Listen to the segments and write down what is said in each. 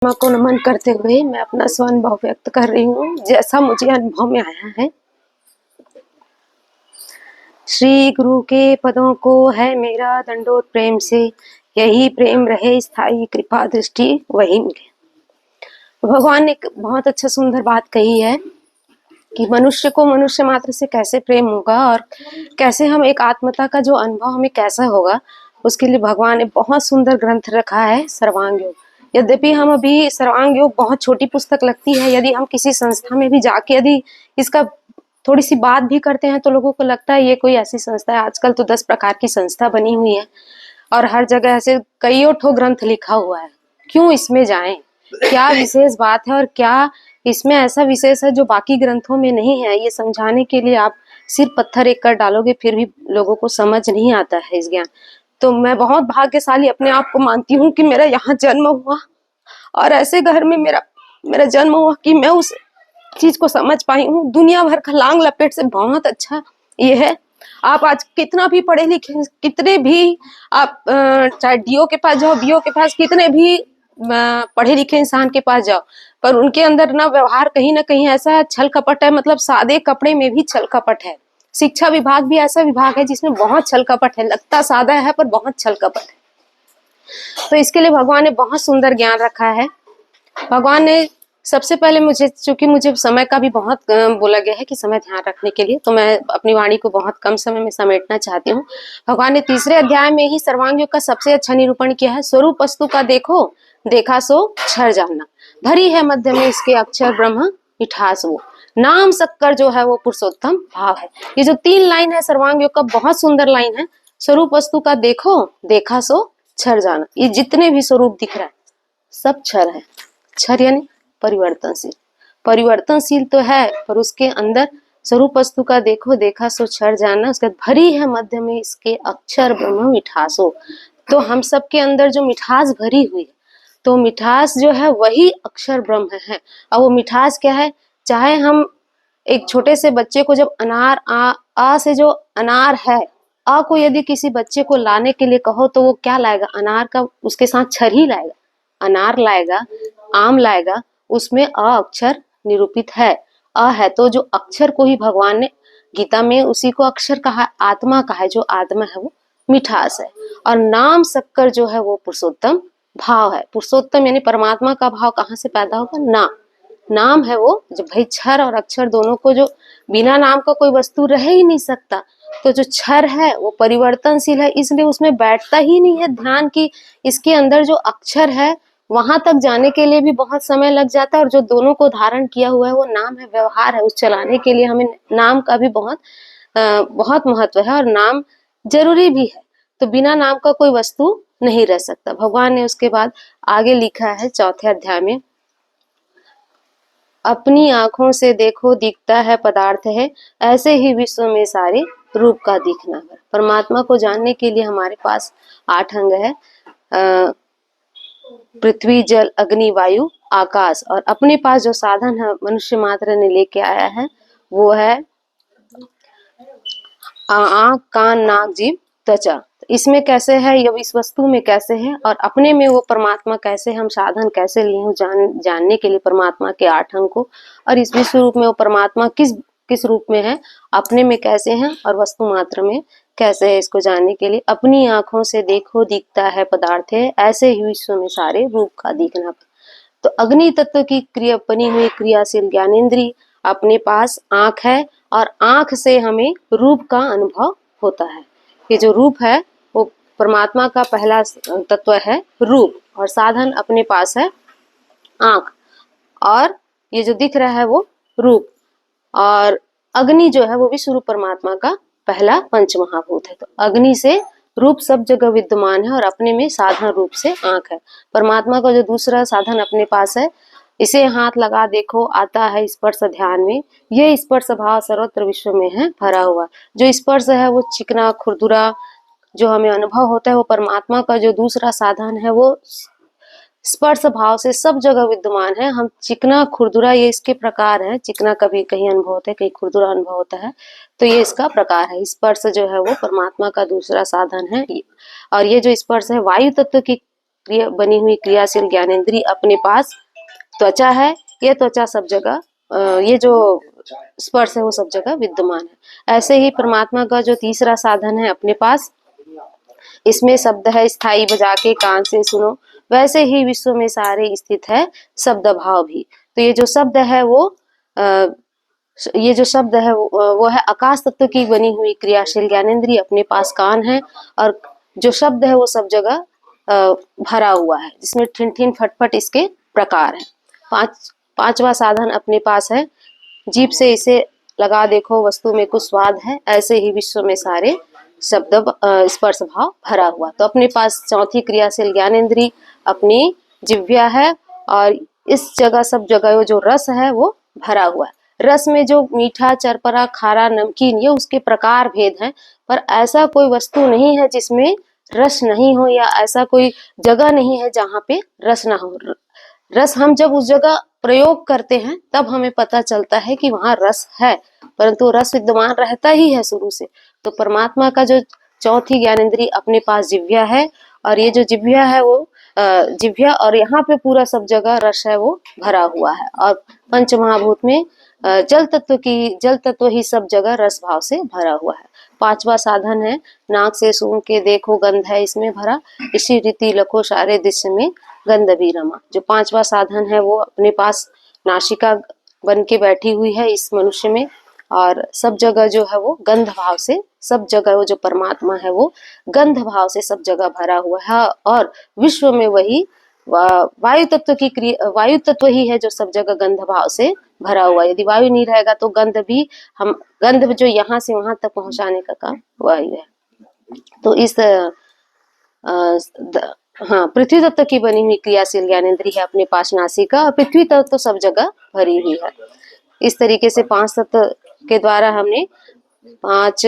माँ को नमन करते हुए मैं अपना स्वानुभव व्यक्त कर रही हूँ जैसा मुझे अनुभव में आया है। श्री गुरु के पदों को है मेरा दंडोत प्रेम से, यही प्रेम रहे स्थायी कृपा दृष्टि वही मिले। भगवान ने एक बहुत अच्छा सुंदर बात कही है कि मनुष्य को मनुष्य मात्र से कैसे प्रेम होगा और कैसे हम एक आत्मता का जो अनुभव हमें कैसा होगा, उसके लिए भगवान ने बहुत सुंदर ग्रंथ रखा है सर्वांग योग। यद्यपि हम अभी सर्वांग योग बहुत छोटी पुस्तक लगती है, यदि हम किसी संस्था में भी जाके यदि इसका थोड़ी सी बात भी करते हैं तो लोगों को लगता है ये कोई ऐसी संस्था है। आजकल तो 10 प्रकार की संस्था बनी हुई है और हर जगह ऐसे कईयों ठो ग्रंथ लिखा हुआ है। क्यों इसमें जाएं? क्या विशेष बात है और क्या इसमें ऐसा विशेष है जो बाकी ग्रंथों में नहीं है? ये समझाने के लिए आप सिर्फ पत्थर एक कर डालोगे फिर भी लोगों को समझ नहीं आता है इस ज्ञान। तो मैं बहुत भाग्यशाली अपने आप को मानती हूँ कि मेरा यहाँ जन्म हुआ और ऐसे घर में मेरा जन्म हुआ कि मैं उस चीज को समझ पाई हूँ। दुनिया भर का लांग लपेट से बहुत अच्छा ये है। आप आज कितना भी पढ़े लिखे, कितने भी आप चाहे डीओ के पास जाओ, बीओ के पास, कितने भी पढ़े लिखे इंसान के पास जाओ, पर उनके अंदर ना व्यवहार कहीं ना कहीं ऐसा है, छल कपट है। मतलब सादे कपड़े में भी छल कपट है। शिक्षा विभाग भी ऐसा विभाग है जिसमें बहुत छल कपट है। लगता सादा है पर बहुत छल कपट है। तो इसके लिए भगवान ने बहुत सुंदर ज्ञान रखा है। भगवान ने सबसे पहले चूंकि मुझे समय का भी बहुत बोला गया है कि समय ध्यान रखने के लिए, तो मैं अपनी वाणी को बहुत कम समय में समेटना चाहती हूँ। भगवान ने तीसरे अध्याय में ही सर्वांग योग का सबसे अच्छा निरूपण किया है। स्वरूप वस्तु का देखो, देखा सो क्षर जानना, भरी है मध्य में इसके अक्षर ब्रह्म मिठास वो, नाम शक्कर जो है वो पुरुषोत्तम भाव है। ये जो 3 लाइन है सर्वांग योग का, बहुत सुंदर लाइन है। स्वरूप वस्तु का देखो, देखा सो क्षर जाना। ये जितने भी स्वरूप दिख रहा है सब क्षर है। क्षर यानी परिवर्तनशील। परिवर्तनशील तो है पर उसके अंदर स्वरूप वस्तु का देखो, देखा सो क्षर जाना। उसके भरी है मध्य में इसके अक्षर ब्रह्म मिठासो। तो हम सब के अंदर जो मिठास भरी हुई है, तो मिठास जो है वही अक्षर ब्रह्म है। और वो मिठास क्या है? चाहे हम एक छोटे से बच्चे को जब अनार आ से जो अनार है, आ को यदि किसी बच्चे को लाने के लिए कहो तो वो क्या लाएगा? अनार का उसके साथ क्षर ही लाएगा। अनार लाएगा, आम लाएगा, उसमें अ अक्षर निरूपित है। अ है तो जो अक्षर को ही भगवान ने गीता में उसी को अक्षर कहा, आत्मा कहा है। जो आत्मा है वो मिठास है। और नाम शक्कर जो है वो पुरुषोत्तम भाव है। पुरुषोत्तम यानी परमात्मा का भाव कहाँ से पैदा होगा? नाम है वो। जब भाई क्षर और अक्षर दोनों को, जो बिना नाम का कोई वस्तु रह ही नहीं सकता, तो जो क्षर है वो परिवर्तनशील है, इसलिए उसमें बैठता ही नहीं है ध्यान की। इसके अंदर जो अक्षर है वहां तक जाने के लिए भी बहुत समय लग जाता है। और जो दोनों को धारण किया हुआ है वो नाम है, व्यवहार है। उस चलाने के लिए हमें नाम का भी बहुत महत्व है और नाम जरूरी भी है। तो बिना नाम का कोई वस्तु नहीं रह सकता। भगवान ने उसके बाद आगे लिखा है 4थे अध्याय में, अपनी आंखों से देखो दिखता है पदार्थ है, ऐसे ही विश्व में सारे रूप का दिखना है। परमात्मा को जानने के लिए हमारे पास 8 अंग है, पृथ्वी, जल, अग्नि, वायु, आकाश। और अपने पास जो साधन है मनुष्य मात्र ने लेके आया है वो है आंख, कान, नाक, जीभ, त्वचा। इसमें कैसे है, ये इस वस्तु में कैसे है और अपने में वो परमात्मा कैसे, हम साधन कैसे लिए हैं जानने के लिए परमात्मा के 8 अंग को। और इस विश्व रूप में वो परमात्मा किस रूप में है, अपने में कैसे हैं और वस्तु मात्र में कैसे है, इसको जानने के लिए अपनी आंखों से देखो दिखता है पदार्थ है, ऐसे ही विश्व में सारे रूप का दिखना। तो अग्नि तत्व की क्रिया बनी हुई क्रियाशील ज्ञानेंद्री अपने पास आंख है और आंख से हमें रूप का अनुभव होता है। ये जो रूप है वो परमात्मा का पहला तत्व है रूप, और साधन अपने पास है आंख। और ये जो दिख रहा है वो रूप, और अग्नि जो है वो भी स्वरूप परमात्मा का पहला पंच महाभूत है। तो अग्नि से रूप सब जगह विद्यमान है और अपने में साधन रूप से आंख है। परमात्मा का जो दूसरा साधन अपने पास है, इसे हाथ लगा देखो आता है स्पर्श ध्यान में, ये स्पर्श भाव सर्वत्र विश्व में है भरा हुआ। जो स्पर्श है वो चिकना खुरदुरा जो हमें अनुभव होता है, वो परमात्मा का जो दूसरा साधन है वो स्पर्श भाव से सब जगह विद्यमान है। हम चिकना खुरदुरा ये इसके प्रकार है। चिकना कभी कहीं अनुभव होता है, कहीं खुरदुरा अनुभव होता है, तो ये इसका प्रकार है। स्पर्श जो है वो परमात्मा का दूसरा साधन है। और ये जो स्पर्श है वायु तत्व की बनी हुई क्रियाशील ज्ञानेंद्रिय अपने पास त्वचा है, ये त्वचा सब जगह ये जो स्पर्श है वो सब जगह विद्यमान है। ऐसे ही परमात्मा का जो तीसरा साधन है अपने पास, इसमें शब्द है स्थायी, बजा के कान से सुनो, वैसे ही विश्व में सारे स्थित है शब्द भाव भी। तो ये जो शब्द है वो ये जो शब्द है वो है आकाश तत्व की बनी हुई क्रियाशील ज्ञानेंद्रिय, अपने पास कान है, और जो शब्द है वो सब जगह भरा हुआ है, जिसमें ठिन ठिन फटफट इसके प्रकार है। पांचवा साधन अपने पास है, जीभ से इसे लगा देखो वस्तु में कुछ स्वाद है, ऐसे ही विश्व में सारे शब्द स्पर्श भाव भरा हुआ। तो अपने पास चौथी क्रियाशील ज्ञानेंद्रिय अपनी जिह्वा है, और इस जगह सब जगह जो रस है वो भरा हुआ है। रस में जो मीठा, चरपरा, खारा, नमकीन, ये उसके प्रकार भेद हैं, पर ऐसा कोई वस्तु नहीं है जिसमें रस नहीं हो, या ऐसा कोई जगह नहीं है जहाँ पे रस ना हो। रस हम जब उस जगह प्रयोग करते हैं तब हमें पता चलता है कि वहाँ रस है, परंतु रस विद्यमान रहता ही है शुरू से। तो परमात्मा का जो चौथी ज्ञानेंद्रिय अपने पास जिह्वा है, और ये जो जिह्वा है वो जिह्वा, और यहाँ पे पूरा सब जगह रस है वो भरा हुआ है। और पंच महाभूत में जल तत्व ही सब जगह रस भाव से भरा हुआ है। पांचवा साधन है, नाक से सूंघ के देखो गंध है इसमें भरा, इसी रीति लखो सारे दृश्य में गंध भी रमा। जो पांचवा साधन है वो अपने पास नासिका बन के बैठी हुई है इस मनुष्य में, और सब जगह जो है वो गंध भाव से, सब जगह वो जो परमात्मा है वो गंध भाव से सब जगह भरा हुआ है। और विश्व में वही वायु तत्व की वायु तत्व ही है जो सब जगह गंध भाव से भरा हुआ है। यदि वायु नहीं रहेगा तो गंध जो यहाँ से वहां तक पहुंचाने का काम वायु है। तो इस हाँ, पृथ्वी तत्व की बनी हुई क्रियाशील ज्ञानेंद्रिय है अपने पास नासिका, और पृथ्वी तत्व तो सब जगह भरी हुई है। इस तरीके से पांच तत्व के द्वारा हमने पांच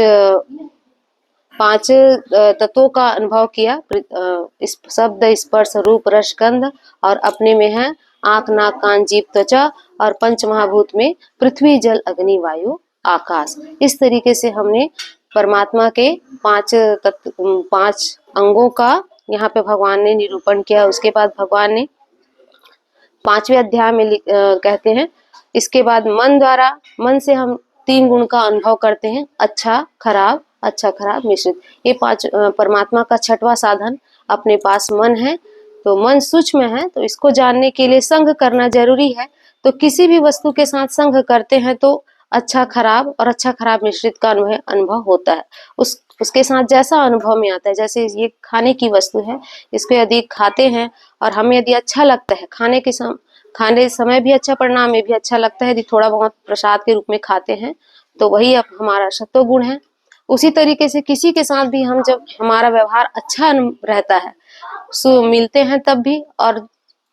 तत्वों का अनुभव किया। इस शब्द, स्पर्श, रूप, रस, गंध, और अपने में है आंख, नाक, कान, जीभ, त्वचा, और पंच महाभूत में पृथ्वी, जल, अग्नि, वायु, आकाश। इस तरीके से हमने परमात्मा के पांच अंगों का यहाँ पे भगवान ने निरूपण किया। उसके बाद भगवान ने 5वें अध्याय में कहते हैं, इसके बाद मन से हम 3 गुण का अनुभव करते हैं, अच्छा खराब मिश्रित। ये 5 परमात्मा का 6वां साधन अपने पास मन है। तो मन सूक्ष्म है, तो इसको जानने के लिए संग करना जरूरी है। तो किसी भी वस्तु के साथ संग करते हैं तो अच्छा खराब और अच्छा खराब मिश्रित का अनुभव होता है। उसके साथ जैसा अनुभव में आता है, जैसे ये खाने की वस्तु है, इसको यदि खाते हैं और हमें यदि अच्छा लगता है, खाने समय भी अच्छा, परिणाम में भी अच्छा लगता है, यदि थोड़ा बहुत प्रसाद के रूप में खाते हैं तो वही अब हमारा सत्व गुण है। उसी तरीके से किसी के साथ भी हम जब हमारा व्यवहार अच्छा रहता है, मिलते हैं तब भी, और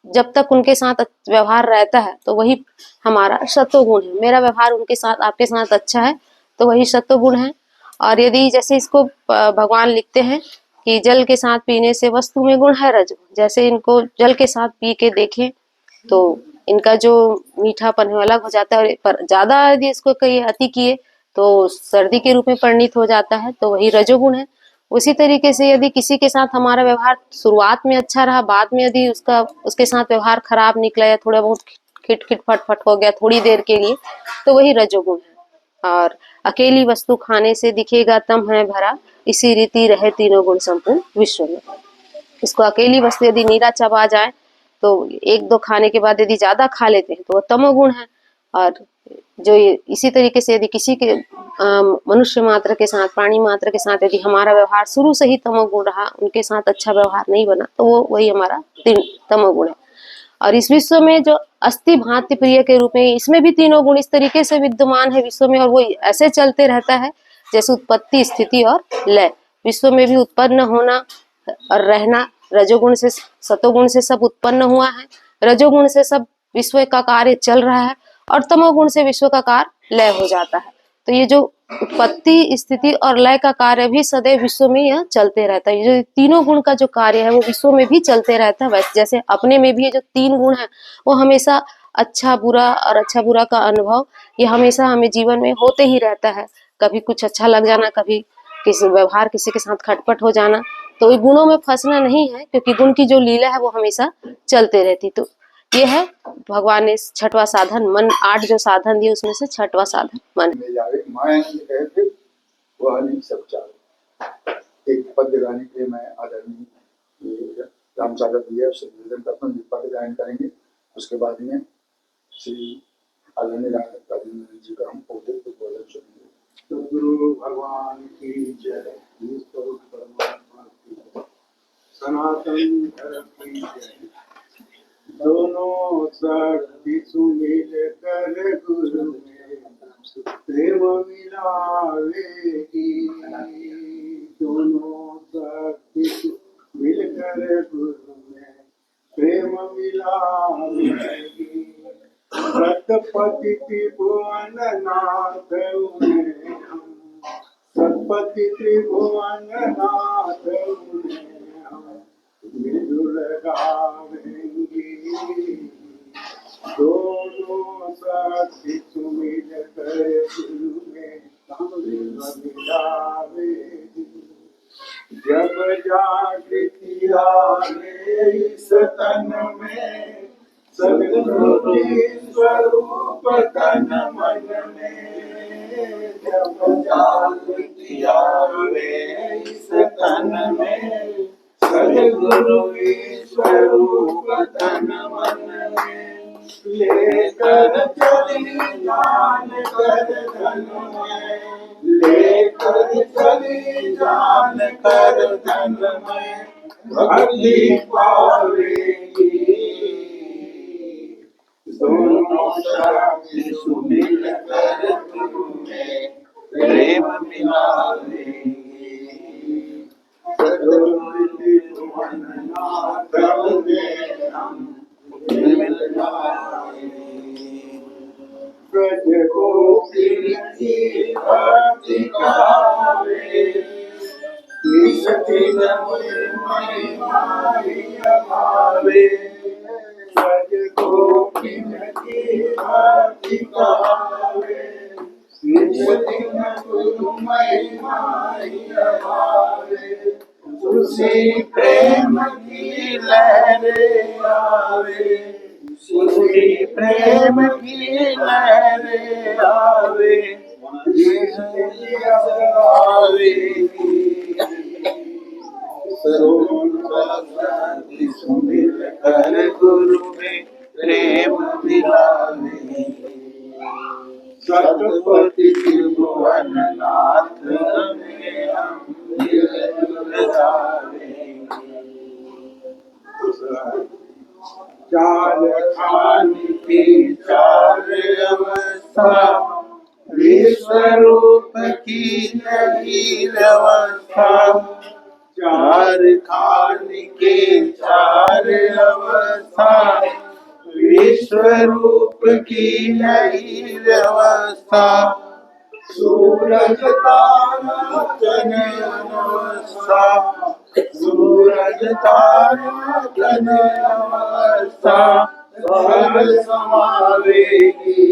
जब तक उनके साथ व्यवहार रहता है तो वही हमारा सत्व गुण है। मेरा व्यवहार उनके साथ, आपके साथ अच्छा है तो वही सत्व गुण है। और यदि जैसे इसको भगवान लिखते हैं कि जल के साथ पीने से वस्तु में गुण है रज, जैसे इनको जल के साथ पी के देखें तो इनका जो मीठापन है अलग हो जाता है, पर ज्यादा यदि इसको कहीं अति किए तो सर्दी के रूप में परिणित हो जाता है, तो वही रजोगुण है। उसी तरीके से यदि किसी के साथ हमारा व्यवहार शुरुआत में अच्छा रहा, बाद में यदि उसके साथ व्यवहार खराब निकला या थोड़ा बहुत खिट खिट फट फट हो गया थोड़ी देर के लिए, तो वही रजोगुण है। और अकेली वस्तु खाने से दिखेगा तम है भरा, इसी रीति रहे तीनों गुण संपूर्ण विश्व में। इसको अकेली वस्तु यदि नीरा चबा जाए तो 1-2 खाने के बाद यदि ज्यादा खा लेते हैं तो वो तमोगुण है। और जो इसी तरीके से यदि किसी के मनुष्य मात्र के साथ, प्राणी मात्र के साथ यदि हमारा व्यवहार शुरू से ही तमोगुण रहा, उनके साथ अच्छा व्यवहार नहीं बना, तो वो वही हमारा तमोगुण है। और इस विश्व में जो अस्थि भांति प्रिय के रूप में, इसमें भी तीनों गुण इस तरीके से विद्यमान है विश्व में, और वो ऐसे चलते रहता है जैसे उत्पत्ति, स्थिति और लय। विश्व में भी उत्पन्न होना और रहना, रजोगुण से सतोगुण से सब उत्पन्न हुआ है, रजोगुण से सब विश्व का कार्य चल रहा है, और तमोगुण से विश्व का कार्य लय हो जाता है। तो ये जो उत्पत्ति, स्थिति और लय का कार्य भी सदैव विश्व में यह चलते रहता है। ये जो तीनों गुण का जो कार्य है वो विश्व में भी चलते रहता है। वैसे जैसे अपने में भी ये जो 3 गुण है वो हमेशा अच्छा बुरा और अच्छा बुरा का अनुभव ये हमेशा हमें जीवन में होते ही रहता है। कभी कुछ अच्छा लग जाना, कभी किसी व्यवहार किसी के साथ खटपट हो जाना, तो गुणों में फंसना नहीं है, क्योंकि गुण की जो लीला है वो हमेशा चलते रहती। तो ये है भगवान ने छठवां साधन मन, 8 जो साधन दिए उसमें से छठवां साधन मन। एक पद्य गाने के लिए मैं आदरणीय राम सागर जी है उससे निवेदन करता हूँ, पद्य गायन करेंगे। उसके बाद में श्री आदरणीय राजेंद्र जी का हम उद्देश्य बोलन सुनेंगे। सदगुरु भगवान की जय, स्वरूप परमात्मा की जय, सनातन धर्म की जय। दोनों शक्ति सुमिल कर गुरु में प्रेम मिलावेगी। दोनों शक्ति मिलकर गुरु में प्रेम मिलावेगी। सतपति त्रिभुवन नाथ उन्हें हम, सतपति त्रिभुवन नाथ उन्हें हम मिलजुल गावेंगे। दोनों शक्ति सुमिल कर गुरु में प्रेम मिलावेगी। जब जागृति आवे इस तन में, सद्गुरु स्वरूप तन मन में। जब जागृति आवे इस तन में, सद्गुरु स्वरूप तन मन में। लेकर चली जान कर धन में, लेकर चली जान कर धन में भक्ति पावेगी। दोनों शक्ति सुमिल कर गुरु में प्रेम मिलावेगी। सद्गुरु त्रिभुवन नाथ उन्हें हम मिल जाएंगे। ब्रज गोपी की भक्ति गावे, निज दिन महिमा भावे। ब्रज गोपी की भक्ति गावे, निज दिन गुरु महिमा भावे। उसी प्रेम की लहरें आवे, उसी प्रेम की लहरें आवे, सर्वशक्ति सुमिल कर गुरु में प्रेम मिलावे। सतपति त्रिभुवन नाथ में हम मिलजुल गावेंगे। चार खानी की चार अवस्था, विश्वरूप की नहीं व्यवस्था। चार खानी की चार अवस्था, विश्वरूप की नहीं व्यवस्था। सूरज तारा चंद्र अवस्था, सूरज तारा चंद्र अवस्था सब समावेगी।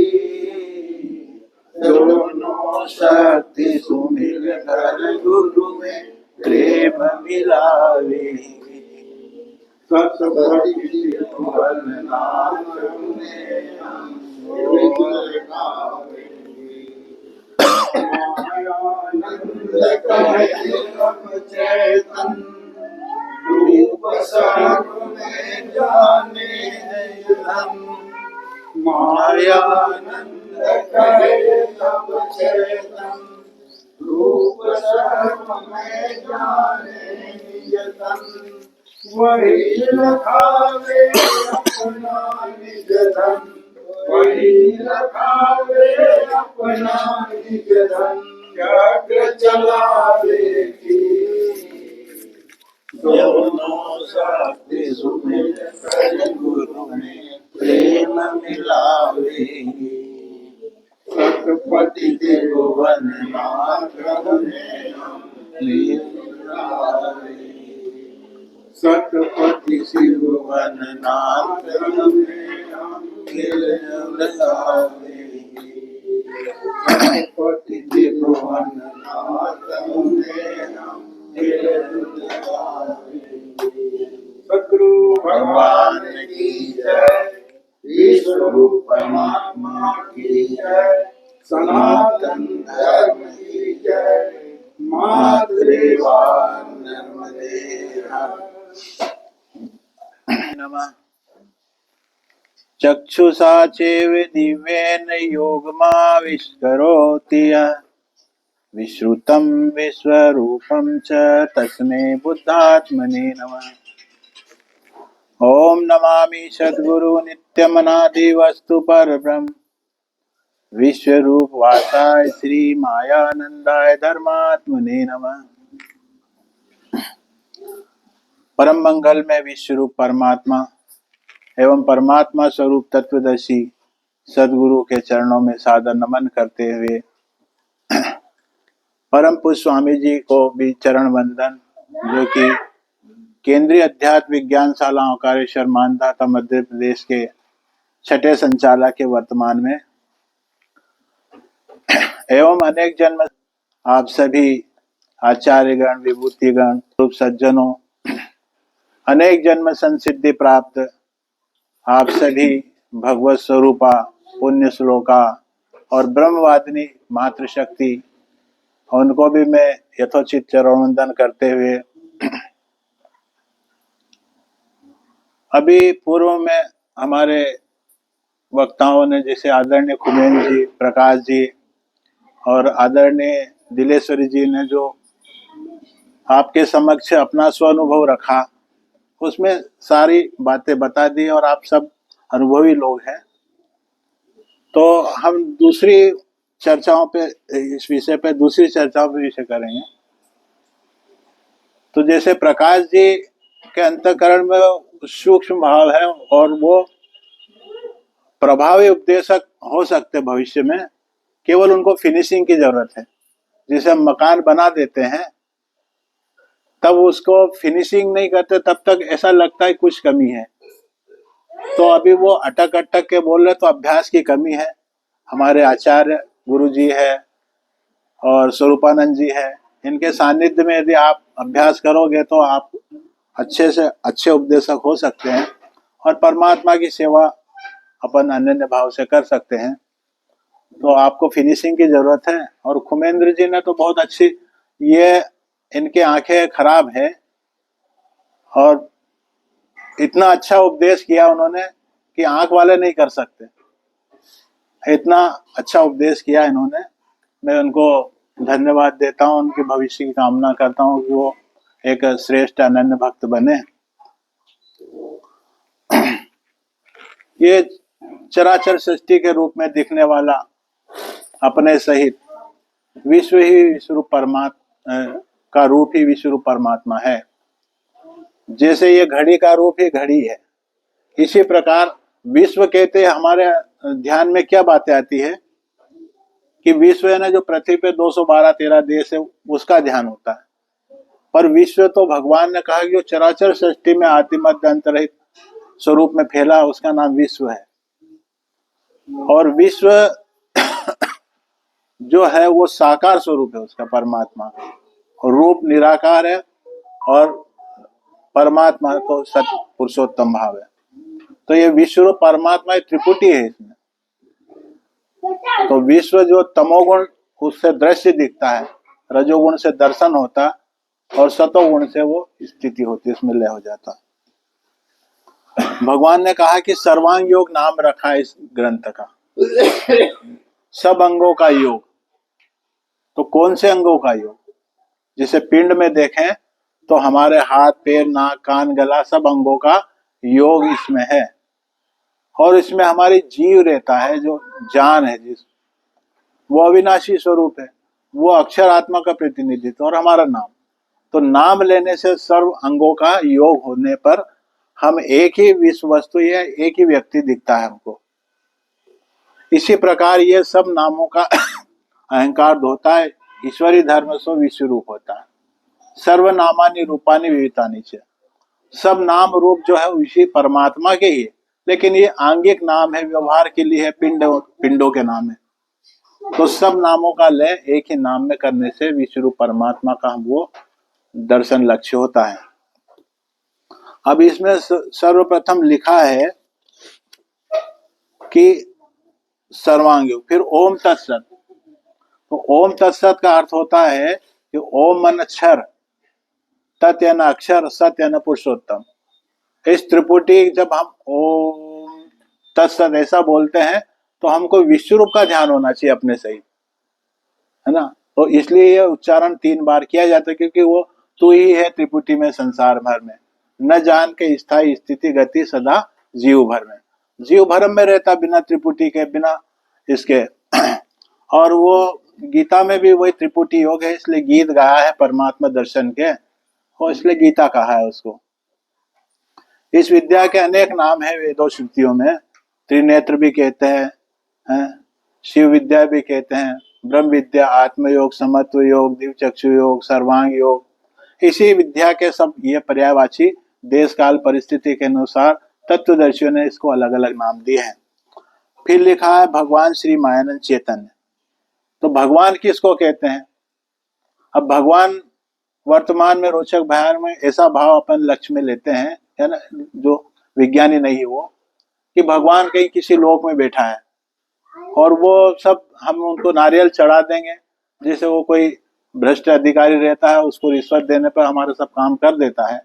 दोनों शक्ति सुमिल कर गुरु में प्रेम मिलावेगी। सतपति त्रिभुवन नाथ उन्हें हम मिलजुल गावेंगे। मायानंद कहे सब चेतन, रूप सर्व में जाने है धन। मायानंद कहे सब चेतन, रूप सर्व में जाने निज तन। वही लखावे अपना निज धन, वही लखावे अपना निज धन। चक्र चलावेगी। दोनों शक्ति सुमिल कर गुरु में प्रेम मिलावेगी। सतपति त्रिभुवन नाथ उन्हें हम मिलावेगी। सतपति त्रिभुवन नाथ उन्हें हम मिलजुल गावेंगे। सतपति त्रिभुवन नाथ उन्हें हम मिलजुल गावेंगे। विश्वरूप परमात्मा की जय। सनातन धर्म की जय। मातृवा नर्मदे नमः। चक्षुषा चैव दिव्येन योगमाविष्करोति यः विश्रुतं विश्वरूपं च तस्मै बुद्धात्मने नमः। ओम नमामि सद्गुरु नित्यमनादि वस्तु परब्रह्म विश्वरूप वासाय श्री मायानंदाय धर्मात्मने नमः। परम मंगल में विश्वरूप परमात्मा एवं परमात्मा स्वरूप तत्वदर्शी सद्गुरु के चरणों में सादर नमन करते हुए परम पूज्य स्वामी जी को भी चरण वंदन, जो कि केंद्रीय अध्यात्म विज्ञान शाला ओंकारेश्वर मानधाता मध्य प्रदेश के छठे संचालक के वर्तमान में एवं अनेक जन्म आप सभी आचार्यगण विभूतिगण रूप सज्जनों, अनेक जन्म संसिद्धि प्राप्त आप सभी भगवत स्वरूपा पुण्य श्लोका और ब्रह्मवादिनी मातृशक्ति, उनको भी मैं यथोचित चरण वंदन करते हुए अभी पूर्व में हमारे वक्ताओं ने जैसे आदरणीय कुमेन जी, प्रकाश जी और आदरणीय दिलेश्वरी जी ने जो आपके समक्ष अपना स्वानुभव रखा, उसमें सारी बातें बता दी और आप सब अनुभवी लोग हैं। तो हम दूसरी चर्चाओं पे, इस विषय पे दूसरी चर्चाओं पे विषय करेंगे। तो जैसे प्रकाश जी के अंतःकरण में सूक्ष्म भाव है और वो प्रभावी उपदेशक हो सकते भविष्य में, केवल उनको फिनिशिंग की जरूरत है। जैसे हम मकान बना देते हैं तब उसको फिनिशिंग नहीं करते, तब तक ऐसा लगता है कुछ कमी है। तो अभी वो अटक अटक के बोल रहे, तो अभ्यास की कमी है। हमारे आचार्य गुरु जी है और स्वरूपानंद जी है, इनके सानिध्य में यदि आप अभ्यास करोगे तो आप अच्छे से अच्छे उपदेशक हो सकते हैं और परमात्मा की सेवा अपन अनन्य भाव से कर सकते हैं। तो आपको फिनिशिंग की जरूरत है। और खुमेंद्र जी ने तो बहुत अच्छी, ये इनके आंखें खराब है और इतना अच्छा उपदेश किया उन्होंने कि आंख वाले नहीं कर सकते, इतना अच्छा उपदेश किया इन्होंने। मैं उनको धन्यवाद देता हूँ, उनके भविष्य की कामना करता हूँ कि वो एक श्रेष्ठ अनन्य भक्त बने। ये चराचर सृष्टि के रूप में दिखने वाला अपने सहित विश्व ही विश्वरूप परमात्मा का रूप ही विश्वरूप परमात्मा है। जैसे ये घड़ी का रूप ही घड़ी है, इसी प्रकार विश्व कहते हमारे ध्यान में क्या बातें आती है कि विश्व है ना, जो पृथ्वी पे 212-13 देश है उसका ध्यान होता है। पर विश्व तो भगवान ने कहा कि जो चराचर सृष्टि में आदि मध्य अंतरहित स्वरूप में फैला, उसका नाम विश्व है। और विश्व जो है वो साकार स्वरूप है उसका, परमात्मा का, और रूप निराकार है और परमात्मा तो सत्य पुरुषोत्तम भाव है। तो ये विश्व परमात्मा त्रिपुटी है इसमें। तो विश्व जो तमोगुण उससे दृश्य दिखता है, रजोगुण से दर्शन होता और सतोगुण से वो स्थिति होती, इसमें लय हो जाता। भगवान ने कहा कि सर्वांग योग नाम रखा है इस ग्रंथ का, सब अंगों का योग। तो कौन से अंगों का योग? जिसे पिंड में देखें तो हमारे हाथ पैर नाक कान गला सब अंगों का योग इसमें है। और इसमें हमारी जीव रहता है, जो जान है, जिस वो अविनाशी स्वरूप है, वो अक्षर आत्मा का प्रतिनिधित्व और हमारा नाम। तो नाम लेने से सर्व अंगों का योग होने पर हम एक ही विश्व वस्तु या एक ही व्यक्ति दिखता है हमको। इसी प्रकार ये सब नामों का अहंकार होता है। ईश्वरी धर्म सो विश्व रूप होता है। सर्वनामानि रूपानि विविधानि च, सब नाम रूप जो है उसी परमात्मा के ही है, लेकिन ये आंगिक नाम है, व्यवहार के लिए है, पिंडों के नाम है। तो सब नामों का लय एक ही नाम में करने से विश्व परमात्मा का वो दर्शन लक्ष्य होता है। अब इसमें सर्वप्रथम लिखा है कि सर्वांग योग। फिर ओम तत्सत, तो ओम तत्सत का अर्थ होता है कि ओम मन अक्षर, तत् यानी अक्षर, सत यानी पुरुषोत्तम। इस त्रिपुटी जब हम ओम तत्सत ऐसा बोलते हैं तो हमको विश्व रूप का ध्यान होना चाहिए अपने से ही, है ना। तो इसलिए ये उच्चारण 3 बार किया जाता है, क्योंकि वो तू ही है त्रिपुटी में संसार भर में, न जान के स्थायी स्थिति गति सदा जीव भर में। जीव भरम में रहता बिना त्रिपुटी के, बिना इसके। और वो गीता में भी वही त्रिपुटी योग है, इसलिए गीत गाया है परमात्मा दर्शन के, और इसलिए गीता कहा है उसको। इस विद्या के अनेक नाम है वेदों श्रुतियों में, त्रिनेत्र भी कहते हैं, शिव विद्या भी कहते हैं, ब्रह्म विद्या, आत्मयोग, समत्व योग, दिव्यचक्षु योग, सर्वांग योग। इसी विद्या के सब ये पर्यायवाची देश काल परिस्थिति के अनुसार तत्वदर्शियों ने इसको अलग अलग नाम दिए हैं। फिर लिखा है भगवान श्री मायानंद चैतन्य। तो भगवान किसको कहते हैं? अब भगवान वर्तमान में रोचक भाव में ऐसा भाव अपन लक्ष्य में लेते हैं, है ना, जो विज्ञानी नहीं वो, कि भगवान कहीं किसी लोक में बैठा है और वो सब हम उनको नारियल चढ़ा देंगे, जैसे वो कोई भ्रष्ट अधिकारी रहता है, उसको रिश्वत देने पर हमारा सब काम कर देता है।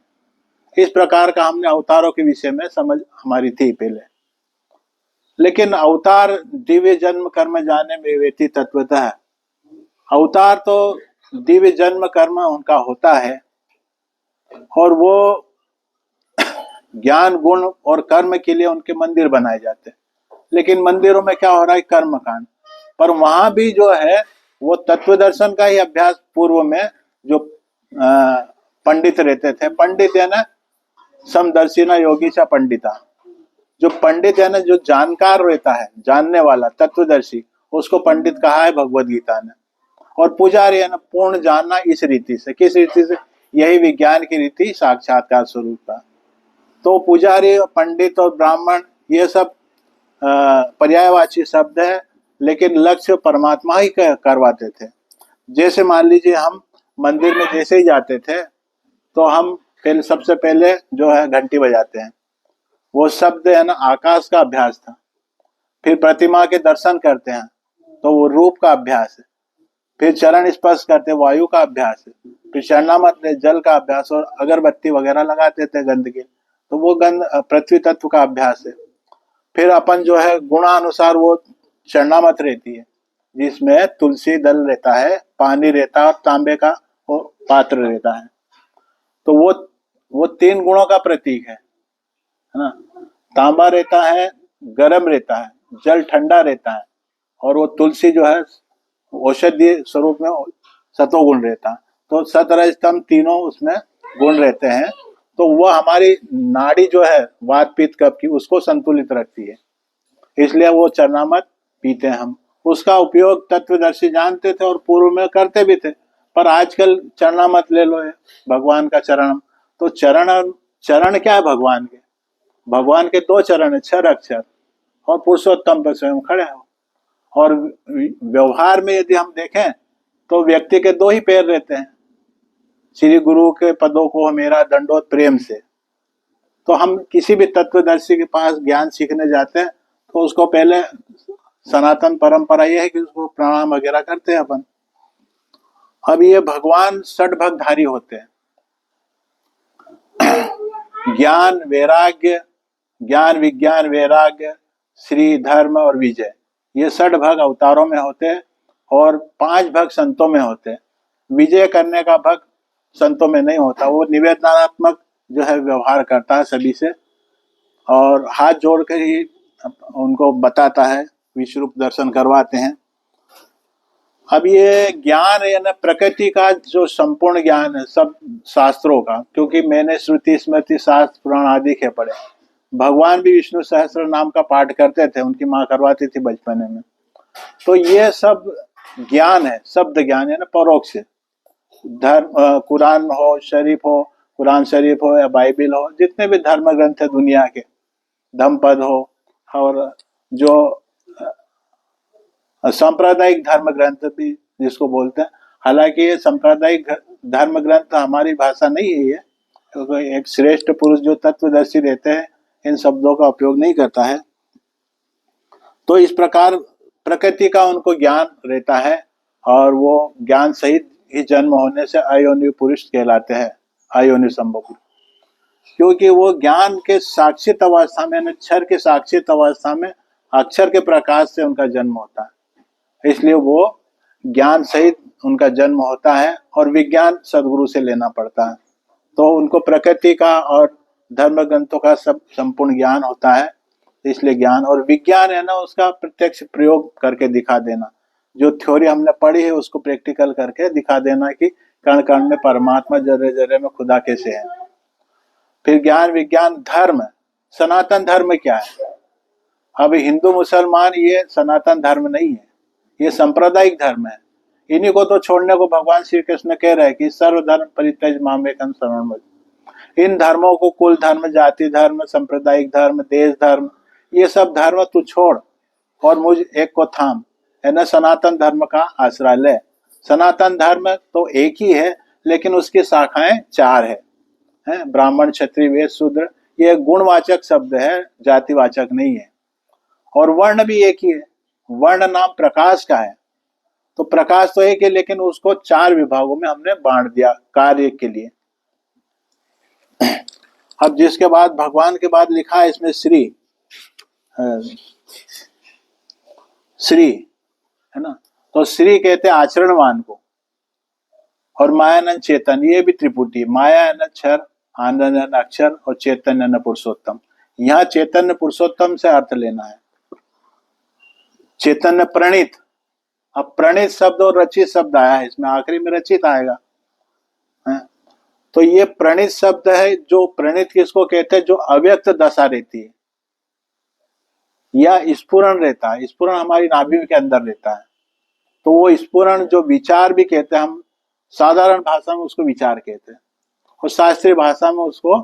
इस प्रकार का हमने अवतारों के विषय में समझ हमारी थी पहले। लेकिन अवतार दिव्य जन्म कर्म जाने में वेती तत्वतः, अवतार तो दिव्य जन्म कर्म उनका होता है, और वो ज्ञान गुण और कर्म के लिए उनके मंदिर बनाए जाते हैं। लेकिन मंदिरों में क्या हो रहा है? कर्म कांड। पर वहां भी जो है वो तत्व दर्शन का ही अभ्यास, पूर्व में जो पंडित रहते थे, पंडित है ना, समदर्शिना योगी सा पंडिता, जो पंडित है ना, जो जानकार रहता है, जानने वाला तत्वदर्शी, उसको पंडित कहा है भगवद गीता ने। और पुजारी है ना, पूर्ण जानना इस रीति से। किस रीति से? यही विज्ञान की रीति, साक्षात्कार स्वरूप का। तो पुजारी, पंडित और ब्राह्मण ये सब पर्यायवाची शब्द है, लेकिन लक्ष्य परमात्मा ही करवाते थे। जैसे मान लीजिए हम मंदिर में जैसे ही जाते थे तो हम पहले, सबसे पहले जो है घंटी बजाते हैं, वो शब्द है ना, आकाश का अभ्यास था। फिर प्रतिमा के दर्शन करते हैं तो वो रूप का अभ्यास है। फिर चरण स्पर्श करते, वायु का अभ्यास है। फिर चरणामत जल का अभ्यास, और अगरबत्ती वगैरह लगाते थे गंध के, तो वो गंध पृथ्वी तत्व का अभ्यास है। फिर अपन जो है गुणानुसार वो चरणामत रहती है, जिसमें तुलसी दल रहता है, पानी रहता है और तांबे का वो पात्र रहता है। तो वो 3 गुणों का प्रतीक है ना। तांबा रहता है, गर्म रहता है, जल ठंडा रहता है, और वो तुलसी जो है औषधि स्वरूप में सतोगुण रहता है। तो सतरजतम तीनों उसमें गुण रहते हैं। तो वह हमारी नाड़ी जो है वात पित्त कफ की, उसको संतुलित रखती है, इसलिए वो चरणामत पीते हैं हम। उसका उपयोग तत्वदर्शी जानते थे और पूर्व में करते भी थे। पर आजकल चरणामत ले लो, है भगवान का चरण। तो चरण क्या है भगवान के? भगवान के 2 चरण है, 6 अक्षर, और पुरुषोत्तम पर स्वयं खड़े हो। और व्यवहार में यदि हम देखें तो व्यक्ति के 2 ही पैर रहते हैं, श्री गुरु के पदों को मेरा दंडोत प्रेम से। तो हम किसी भी तत्वदर्शी के पास ज्ञान सीखने जाते हैं तो उसको पहले, सनातन परंपरा यह है कि उसको प्रणाम वगैरह करते हैं अपन। अब ये भगवान षड्भगधारी होते हैं, ज्ञान वैराग्य, ज्ञान विज्ञान वैराग्य, श्री धर्म और विजय, ये षड्भग अवतारों में होते हैं, और 5 भग संतों में होते हैं। विजय करने का भग संतों में नहीं होता, वो निवेदनात्मक जो है व्यवहार करता है सभी से, और हाथ जोड़ कर ही उनको बताता है, विश्वरूप दर्शन करवाते हैं। अब ये ज्ञान है ना, प्रकृति का जो संपूर्ण ज्ञान है सब शास्त्रों का, क्योंकि मैंने श्रुति स्मृति शास्त्र पुराण आदि के पढ़े। भगवान भी विष्णु सहस्त्र नाम का पाठ करते थे, उनकी माँ करवाती थी बचपने में। तो ये सब ज्ञान है, शब्द ज्ञान है ना, परोक्ष। धर्म, कुरान हो, शरीफ हो, कुरान शरीफ हो या बाइबिल हो, जितने भी धर्म ग्रंथ है दुनिया के, धम्मपद हो, और जो सांप्रदायिक धर्म ग्रंथ भी जिसको बोलते हैं। हालांकि ये सांप्रदायिक धर्म ग्रंथ हमारी भाषा नहीं है ये, क्योंकि एक श्रेष्ठ पुरुष जो तत्वदर्शी रहते हैं इन शब्दों का उपयोग नहीं करता है। तो इस प्रकार प्रकृति का उनको ज्ञान रहता है और वो ज्ञान सहित ही जन्म होने से अयोनि पुरुष कहलाते हैं, अयोनि संभव पुरुष। क्योंकि वो ज्ञान के साक्षित अवस्था में, अक्षर के साक्षित अवस्था में अक्षर के प्रकाश से उनका जन्म होता है, इसलिए वो ज्ञान सहित उनका जन्म होता है और विज्ञान सदगुरु से लेना पड़ता है। तो उनको प्रकृति का और धर्म ग्रंथों का सब संपूर्ण ज्ञान होता है, इसलिए ज्ञान और विज्ञान है ना, उसका प्रत्यक्ष प्रयोग करके दिखा देना। जो थ्योरी हमने पढ़ी है उसको प्रैक्टिकल करके दिखा देना कि कण कण में परमात्मा, जर्रे जर्रे में खुदा कैसे है। फिर ज्ञान विज्ञान धर्म, सनातन धर्म क्या है? अब हिंदू मुसलमान ये सनातन धर्म नहीं है, ये सांप्रदायिक धर्म है। इन्हीं को तो छोड़ने को भगवान श्री कृष्ण कह रहे हैं कि सर्वधर्म परित्यज मामेकं शरणं व्रज। इन धर्मों को, कुल धर्म, जाति धर्म, सांप्रदायिक धर्म, देश धर्म, ये सब धर्म तू छोड़ और मुझ एक को थाम, है ना, सनातन धर्म का आश्रय ले। सनातन धर्म तो एक ही है लेकिन उसकी शाखाएं 4 है, ब्राह्मण, क्षत्रिय, वैश्य, शूद्र। ये गुणवाचक शब्द है, जातिवाचक नहीं है। और वर्ण भी एक ही है, वर्ण नाम प्रकाश का है। तो प्रकाश तो एक है लेकिन उसको 4 विभागों में हमने बांट दिया कार्य के लिए। अब जिसके बाद भगवान के बाद लिखा है इसमें श्री, श्री है ना, तो श्री कहते हैं आचरणवान को। और मायानंद चेतन, ये भी त्रिपुटी, माया है न क्षर, आनंद है न अक्षर और चैतन्य न पुरुषोत्तम। यहाँ चैतन्य पुरुषोत्तम से अर्थ लेना है। चैतन्य प्रणीत, अब प्रणीत शब्द और रचित शब्द आया है इसमें, आखिरी में रचित आएगा है? तो ये प्रणीत शब्द है। जो प्रणीत किसको कहते हैं? जो अव्यक्त दशा रहती है या स्फुरण रहता है। स्फुरण हमारी नाभि के अंदर रहता है, तो वो स्फुरण जो विचार भी कहते हैं, हम साधारण भाषा में उसको विचार कहते हैं और शास्त्रीय भाषा में उसको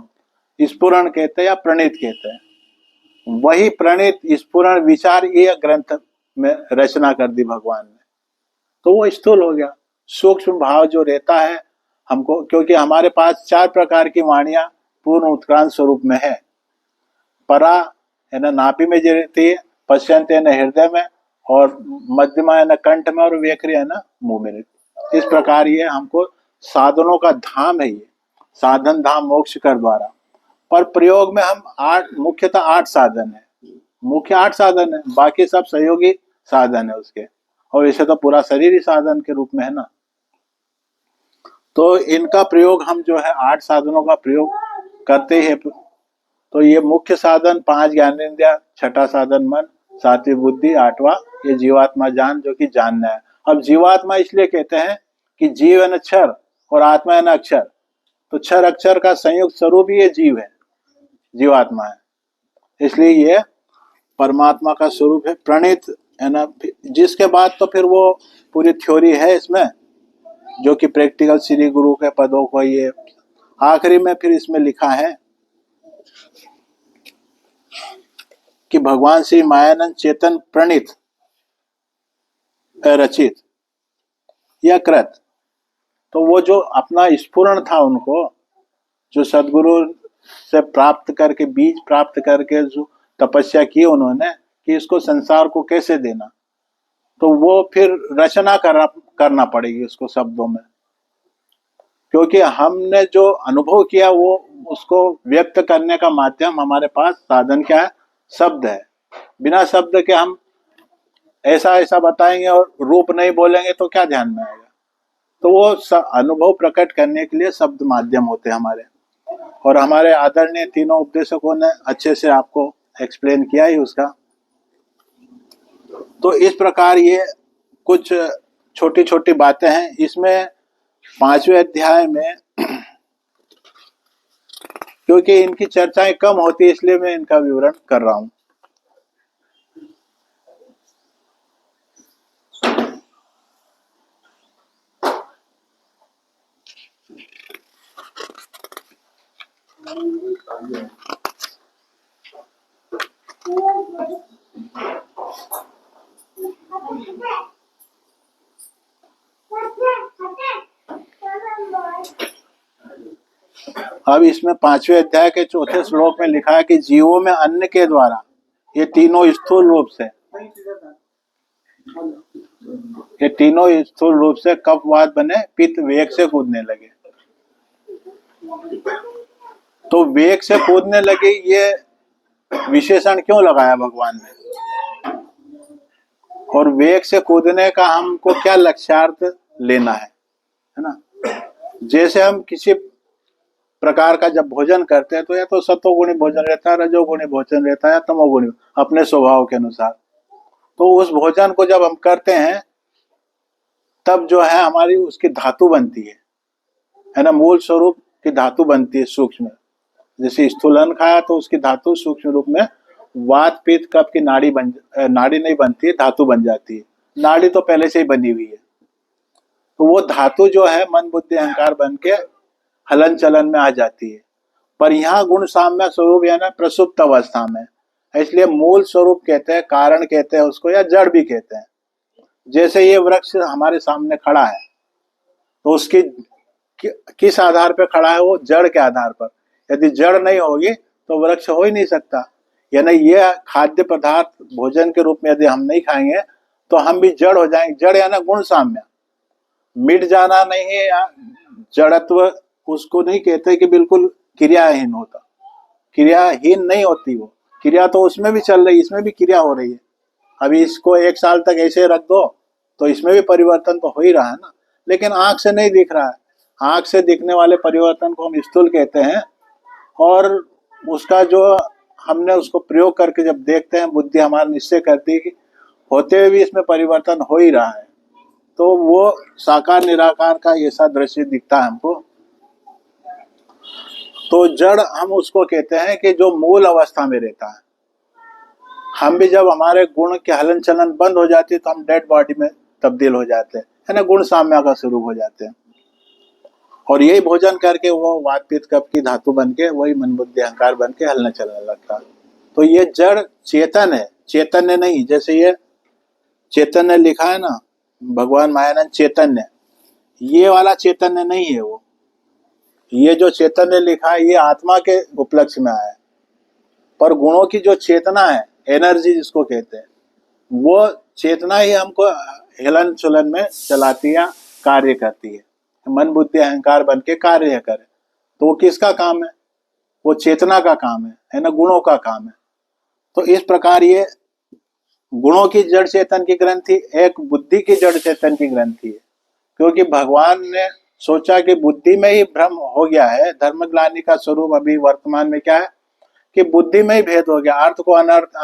स्फुरण कहते हैं या प्रणीत कहते हैं। वही प्रणीत स्फुरण विचार ये ग्रंथ में रचना कर दी भगवान ने, तो वो स्थूल हो गया। सूक्ष्म भाव जो रहता है हमको, क्योंकि हमारे पास 4 प्रकार की वाणियां पूर्ण उत्क्रांत स्वरूप में है। परा है ना नाभि में जो रहती है, पश्चंत है ना हृदय में, और मध्यमा है ना कंठ में, और वेखरी है ना मुंह में रहती। इस प्रकार ये हमको साधनों का धाम है, ये साधन धाम मोक्ष कर द्वारा। पर प्रयोग में हम 8 मुख्यतः 8 साधन है, मुख्य 8 साधन है, बाकी सब सहयोगी साधन है उसके। और इसे तो पूरा शरीर ही साधन के रूप में है ना। तो इनका प्रयोग हम जो है 8 साधनों का प्रयोग करते हैं। तो ये मुख्य साधन 5 ज्ञानेंद्रिय, 6ठा साधन मन, 7वीं बुद्धि, 8वां ये जीवात्मा जान, जो कि जानना है। अब जीवात्मा इसलिए कहते हैं कि जीव है न क्षर और आत्मा है न अक्षर, तो क्षर अक्षर का संयुक्त स्वरूप ही ये जीव है, जीवात्मा है, इसलिए ये परमात्मा का स्वरूप है, प्रणीत है ना। जिसके बाद तो फिर वो पूरी थ्योरी है इसमें, जो कि प्रैक्टिकल श्री गुरु के पदों को ये आखिरी में फिर इसमें लिखा है कि भगवान श्री मायानंद चेतन प्रणीत रचित या कृत। तो वो जो अपना स्फुरण था उनको, जो सदगुरु से प्राप्त करके, बीज प्राप्त करके जो तपस्या की उन्होंने कि इसको संसार को कैसे देना, तो वो फिर रचना करना पड़ेगी उसको शब्दों में। क्योंकि हमने जो अनुभव किया वो उसको व्यक्त करने का माध्यम हमारे पास साधन क्या है? शब्द है। बिना शब्द के हम ऐसा ऐसा बताएंगे और रूप नहीं बोलेंगे तो क्या ध्यान में आएगा? तो वो अनुभव प्रकट करने के लिए शब्द माध्यम होते हैं हमारे। और हमारे आदरणीय तीनों उपदेशकों ने अच्छे से आपको एक्सप्लेन किया ही उसका। तो इस प्रकार ये कुछ छोटी छोटी बातें हैं इसमें 5वें अध्याय में। क्योंकि इनकी चर्चाएं कम होती है इसलिए मैं इनका विवरण कर रहा हूं। अब इसमें 5वें अध्याय के 4थे श्लोक में लिखा है कि जीवों में अन्न के द्वारा ये तीनों स्थूल रूप से ये तीनों स्थूल रूप से कफवात बने, पित्त वेग से कूदने लगे। तो वेग से कूदने लगे, ये विशेषण क्यों लगाया भगवान ने? और वेग से कूदने का हमको क्या लक्ष्यार्थ लेना है ना? जैसे हम किसी प्रकार का जब भोजन करते हैं तो या तो सत्वगुणी भोजन रहता है, रजोगुणी भोजन रहता है, तमोगुणी, अपने स्वभाव के अनुसार। तो उस भोजन को जब हम करते हैं तब जो है हमारी उसकी धातु बनती है ना, मूल स्वरूप की धातु बनती है सूक्ष्म। जैसे स्थूलन खाया तो उसकी धातु सूक्ष्म रूप में वात पित्त कफ की नाड़ी नहीं बनती है, धातु बन जाती है। नाड़ी तो पहले से ही बनी हुई है। तो वो धातु जो है मन बुद्धि अहंकार बन के हलन चलन में आ जाती है। पर यहाँ गुण साम्य स्वरूप या ना प्रसुप्त अवस्था में, इसलिए मूल स्वरूप कहते हैं, कारण कहते हैं उसको, या जड़ भी कहते हैं। जैसे ये वृक्ष हमारे सामने खड़ा है तो उसकी किस आधार पर खड़ा है? वो जड़ के आधार पर। यदि जड़ नहीं होगी तो वृक्ष हो ही नहीं सकता। यानी ये खाद्य पदार्थ भोजन के रूप में यदि हम नहीं खाएंगे तो हम भी जड़ हो जाएंगे। जड़ यानी गुण साम्य, मिट जाना नहीं है, या जड़त्व उसको नहीं कहते कि बिल्कुल क्रियाहीन होता। क्रियाहीन नहीं होती वो, क्रिया तो उसमें भी चल रही है, इसमें भी क्रिया हो रही है। अभी इसको 1 साल तक ऐसे रख दो तो इसमें भी परिवर्तन तो हो ही रहा है ना, लेकिन आंख से नहीं दिख रहा है। आंख से दिखने वाले परिवर्तन को हम स्थूल कहते हैं, और उसका जो हमने उसको प्रयोग करके जब देखते हैं, बुद्धि हमारा निश्चय करती है कि होते हुए भी इसमें परिवर्तन हो ही रहा है, तो वो साकार निराकार का ऐसा दृश्य दिखता है हमको। तो जड़ हम उसको कहते हैं कि जो मूल अवस्था में रहता है। हम भी जब हमारे गुण के हलन चलन बंद हो जाती है तो हम डेड बॉडी में तब्दील हो जाते हैं, है ना, गुण साम्य का स्वरूप हो जाते हैं। और यही भोजन करके वो वात पित्त कफ की धातु बन के वही मन बुद्धि अहंकार बन के हलने चलने लगता है। तो ये जड़ चेतन है, चैतन्य नहीं। जैसे ये चैतन्य लिखा है ना, भगवान मायानंद चैतन्य, ये वाला चैतन्य नहीं है वो। ये जो चैतन्य लिखा है ये आत्मा के उपलक्ष्य में आया है। पर गुणों की जो चेतना है, एनर्जी जिसको कहते हैं, वो चेतना ही हमको हिलन चुलन में चलाती है, कार्य करती है। मन बुद्धि अहंकार बन के कार्य करे तो वो किसका काम है? वो चेतना का काम है ना, गुणों का काम है। तो इस प्रकार ये गुणों की जड़ चेतन की ग्रंथि एक बुद्धि की जड़ चेतन की ग्रंथि है। क्योंकि भगवान ने सोचा कि बुद्धि में ही भ्रम हो गया है। धर्मग्लानि का स्वरूप अभी वर्तमान में क्या है कि बुद्धि में ही भेद हो गया। अर्थ को अनर्थ,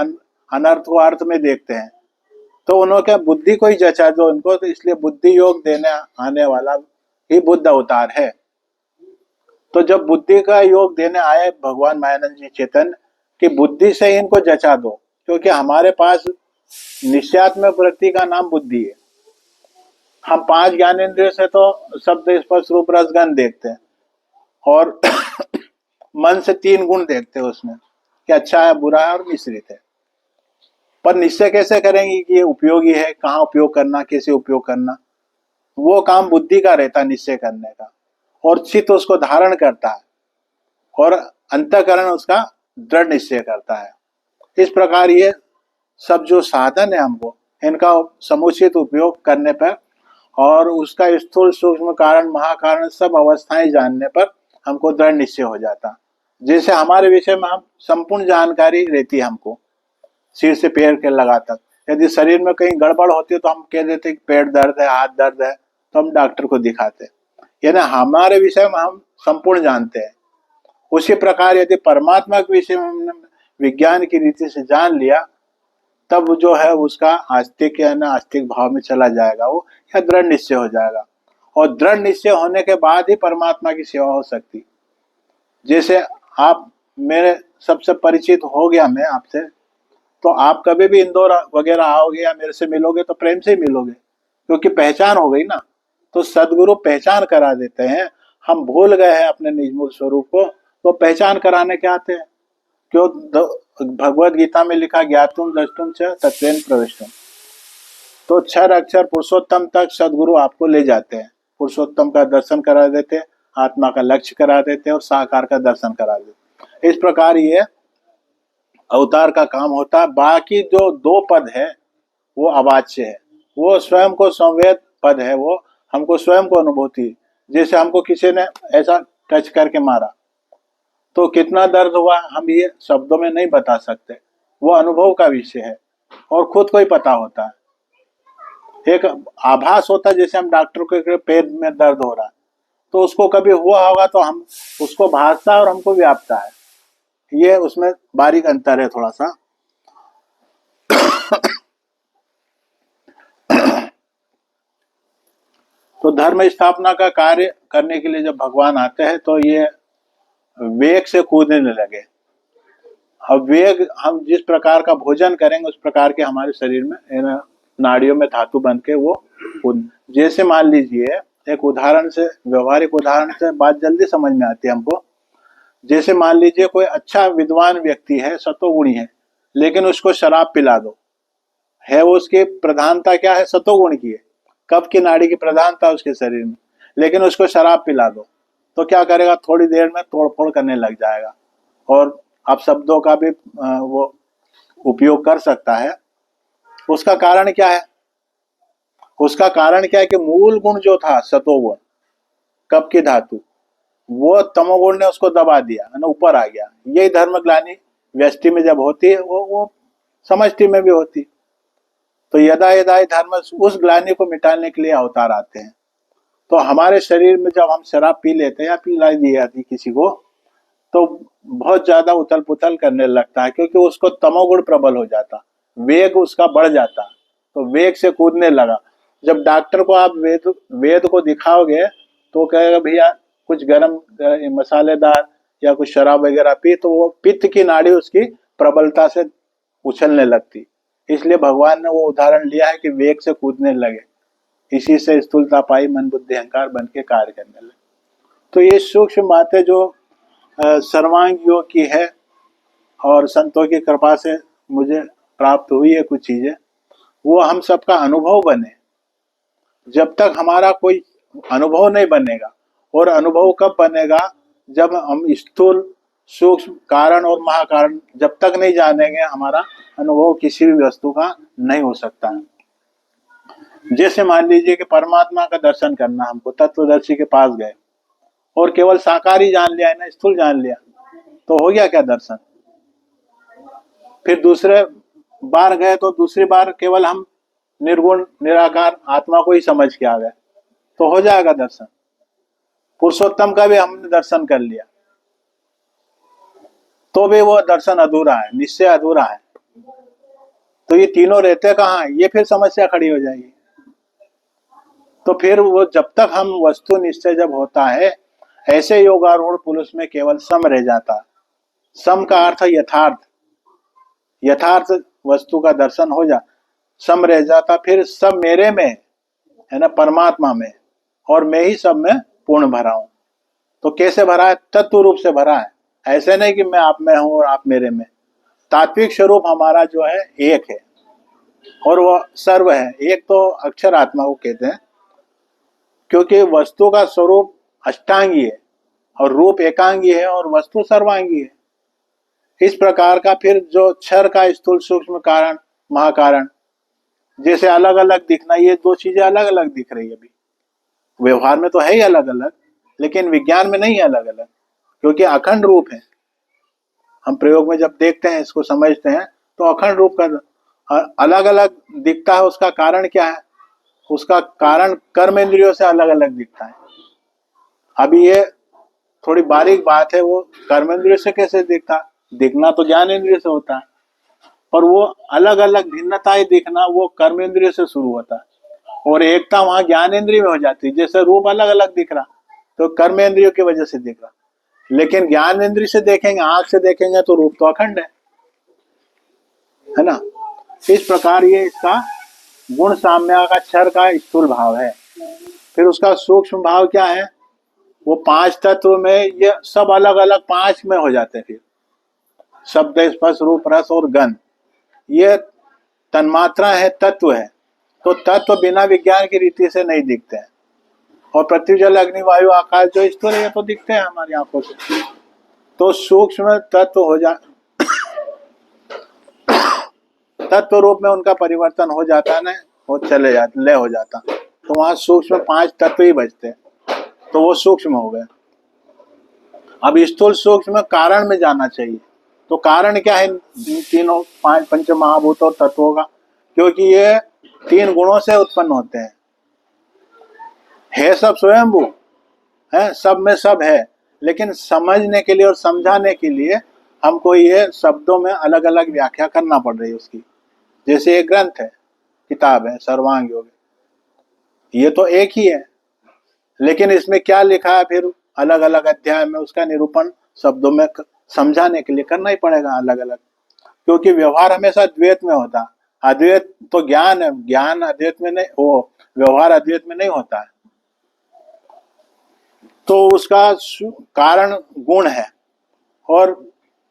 अनर्थ को अर्थ में देखते हैं। तो उन्होंने क्या बुद्धि को ही जचा दो उनको, तो इसलिए बुद्धि योग देने आने वाला ही बुद्ध अवतार है। तो जब बुद्धि का योग देने आए भगवान मायानंद जी चेतन कि बुद्धि से ही इनको जचा दो, क्योंकि हमारे पास निश्चयात्मक वृत्ति का नाम बुद्धि है। हम 5 ज्ञानेंद्रिय से तो शब्द स्पर्श रूप रस गंध देखते हैं, और मन से 3 गुण देखते हैं उसमें कि अच्छा है, बुरा है और मिश्रित है। पर निश्चय कैसे करेंगे कि ये उपयोगी है, कहाँ उपयोग करना, कैसे उपयोग करना? वो काम बुद्धि का रहता है निश्चय करने का, और चित्त उसको धारण करता है, और अंतःकरण उसका दृढ़ निश्चय करता है। इस प्रकार ये सब जो साधन है हमको इनका समुचित उपयोग करने पर, और उसका स्थूल सूक्ष्म कारण महाकारण सब अवस्थाएं जानने पर हमको दृढ़ निश्चय हो जाता। जैसे हमारे विषय में हम संपूर्ण जानकारी रहती है हमको, सिर से पैर के लगा तक। यदि शरीर में कहीं गड़बड़ होती है तो हम कह देते कि पेट दर्द है, हाथ दर्द है, तो हम डॉक्टर को दिखाते। यानी हमारे विषय में हम संपूर्ण जानते हैं। उसी प्रकार यदि परमात्मा के विषय में हमने विज्ञान की रीति से जान लिया, तब जो है उसका आस्तिक या ना आस्तिक भाव में चला जाएगा वो, या दृढ़ निश्चय हो जाएगा। और दृढ़ निश्चय होने के बाद ही परमात्मा की सेवा हो सकती। जैसे आप मेरे सबसे परिचित हो गया मैं आपसे, तो आप कभी भी इंदौर वगैरह आओगे या मेरे से मिलोगे तो प्रेम से ही मिलोगे, क्योंकि पहचान हो गई ना। तो सदगुरु पहचान करा देते हैं। हम भूल गए हैं अपने निज मूल स्वरूप को, तो पहचान कराने के आते हैं। क्यों? भगवत गीता में लिखा ज्ञातुम द्रष्टुम च तत्वेन प्रविष्टुम। तो 6 अक्षर पुरुषोत्तम तक सदगुरु आपको ले जाते हैं। पुरुषोत्तम का दर्शन करा देते, आत्मा का लक्ष्य करा देते और साकार का दर्शन करा देते। इस प्रकार ये अवतार का काम होता है। बाकी जो 2 पद है वो अवाच्य है। वो स्वयं को संवेद पद है, वो हमको स्वयं को अनुभूति। जैसे हमको किसी ने ऐसा टच करके मारा तो कितना दर्द हुआ हम ये शब्दों में नहीं बता सकते, वो अनुभव का विषय है और खुद को ही पता होता है। एक आभास होता है, जैसे हम डॉक्टर को पेट में दर्द हो रहा है तो उसको कभी हुआ होगा तो हम उसको भासता है और हमको व्यापता है। ये उसमें बारीक अंतर है थोड़ा सा। तो धर्म स्थापना का कार्य करने के लिए जब भगवान आते हैं तो ये वेग से कूदने लगे। अब वेग, हम जिस प्रकार का भोजन करेंगे उस प्रकार के हमारे शरीर में नाड़ियों में धातु बन के वो जैसे मान लीजिए, एक उदाहरण से, व्यवहारिक उदाहरण से बात जल्दी समझ में आती है हमको। जैसे मान लीजिए कोई अच्छा विद्वान व्यक्ति है, सतोगुणी है, लेकिन उसको शराब पिला दो, है वो उसकी प्रधानता क्या है? सतोगुण की है, कफ की नाड़ी की प्रधानता उसके शरीर में, लेकिन उसको शराब पिला दो तो क्या करेगा? थोड़ी देर में तोड़फोड़ करने लग जाएगा और आप शब्दों का भी वो उपयोग कर सकता है। उसका कारण क्या है? उसका कारण क्या है कि मूल गुण जो था सतोगुण, कफ की धातु, वो तमोगुण ने उसको दबा दिया, है ना, ऊपर आ गया। यही धर्म ग्लानि व्यष्टि में जब होती है वो समष्टि में भी होती। तो यदा यदा धर्म, उस ग्लानि को मिटाने के लिए अवतार आते हैं। तो हमारे शरीर में जब हम शराब पी लेते हैं या पिलाई दी जाती किसी को तो बहुत ज्यादा उथल पुथल करने लगता है, क्योंकि उसको तमोगुण प्रबल हो जाता, वेग उसका बढ़ जाता, तो वेग से कूदने लगा। जब डॉक्टर को आप वेद को दिखाओगे तो कहेगा भैया कुछ गरम मसालेदार या कुछ शराब वगैरह पी, तो वो पित्त की नाड़ी उसकी प्रबलता से उछलने लगती। इसलिए भगवान ने वो उदाहरण लिया है कि वेग से कूदने लगे, इसी से स्थूलता पाई, मन बुद्धि अहंकार बन के कार्य करने लगे। तो ये सूक्ष्म बातें जो सर्वांग योग की है और संतों की कृपा से मुझे प्राप्त हुई है कुछ चीजें, वो हम सबका अनुभव बने। जब तक हमारा कोई अनुभव नहीं बनेगा, और अनुभव कब बनेगा? जब हम स्थूल सूक्ष्म कारण और महाकारण जब तक नहीं जानेंगे, हमारा अनुभव किसी भी वस्तु का नहीं हो सकता है। जैसे मान लीजिए कि परमात्मा का दर्शन करना, हमको तत्वदर्शी के पास गए और केवल साकार ही जान लिया है ना, स्थूल जान लिया, तो हो गया क्या दर्शन? फिर दूसरे बार गए तो दूसरी बार केवल हम निर्गुण निराकार आत्मा को ही समझ के आ गए, तो हो जाएगा दर्शन। पुरुषोत्तम का भी हमने दर्शन कर लिया तो भी वो दर्शन अधूरा है, निश्चय अधूरा है। तो ये तीनों रहते कहाँ? ये फिर समस्या खड़ी हो जाएगी। तो फिर वो जब तक हम वस्तु निश्चय जब होता है, ऐसे योगारूढ़ पुरुष में केवल सम रह जाता। सम का अर्थ यथार्थ, यथार्थ वस्तु का दर्शन हो जा, सम रह जाता। फिर सब मेरे में है ना, परमात्मा में, और मैं ही सब में पूर्ण भरा हूं। तो कैसे भरा है? तत्व रूप से भरा है। ऐसे नहीं कि मैं आप में हूं और आप मेरे में। तात्विक स्वरूप हमारा जो है एक है और वो सर्व है। एक तो अक्षर आत्मा को कहते हैं, क्योंकि वस्तु का स्वरूप अष्टांगी है और रूप एकांगी है और वस्तु सर्वांगी है। इस प्रकार का फिर जो क्षर का स्थूल सूक्ष्म कारण महाकारण जैसे अलग अलग दिखना, ये दो चीजें अलग अलग दिख रही है। अभी व्यवहार में तो है ही अलग अलग, लेकिन विज्ञान में नहीं है अलग अलग, क्योंकि अखंड रूप है। हम प्रयोग में जब देखते हैं, इसको समझते हैं, तो अखंड रूप का अलग अलग दिखता है। उसका कारण क्या है? उसका कारण कर्म इंद्रियों से अलग अलग दिखता है। अभी ये थोड़ी बारीक बात है, वो कर्म इंद्रियों से कैसे दिखता? दिखना तो ज्ञान इंद्रिय से होता है, और वो अलग अलग भिन्नताएं दिखना वो कर्म इंद्रिय से शुरू होता है, और एकता वहां ज्ञान इंद्रिय में हो जाती है। जैसे रूप अलग अलग दिख रहा तो कर्म इंद्रियों की वजह से दिख रहा, लेकिन ज्ञान इंद्रिय से देखेंगे, आंख से देखेंगे तो रूप तो अखंड है ना। इस प्रकार ये इसका गुण साम्य का क्षर का स्थूल भाव है। फिर उसका सूक्ष्म भाव क्या है? वो पांच तत्व में ये सब अलग अलग पांच में हो जाते हैं। फिर शब्द स्पर्श रूप रस और गंध, ये तन्मात्रा है, तत्व है। तो तत्व बिना विज्ञान की रीति से नहीं दिखते हैं, और पृथ्वी जल अग्नि वायु आकाश जो स्थूल है ये तो दिखते हैं हमारी आंखों से। तो सूक्ष्म तत्व हो जा तत्व रूप में उनका परिवर्तन हो जाता है ना, वो चले जाते, लय हो जाता। तो वहां सूक्ष्म 5 तत्व ही बचते, तो वो सूक्ष्म हो गए। अब स्थूल सूक्ष्म कारण में जाना चाहिए। तो कारण क्या है इन तीनों 5 पंच महाभूत और तत्वों का? क्योंकि ये 3 गुणों से उत्पन्न होते हैं। है सब स्वयंभू है, सब में सब है, लेकिन समझने के लिए और समझाने के लिए हमको ये शब्दों में अलग अलग व्याख्या करना पड़ रही है उसकी। जैसे एक ग्रंथ है, किताब है सर्वांग योग, ये तो एक ही है, लेकिन इसमें क्या लिखा है फिर अलग अलग अध्याय में उसका निरूपण शब्दों में समझाने के लिए करना ही पड़ेगा अलग अलग। क्योंकि व्यवहार हमेशा द्वैत में होता, अद्वैत तो ज्ञान है, ज्ञान अद्वैत में नहीं, वो व्यवहार अद्वैत में नहीं होता है। तो उसका कारण गुण है और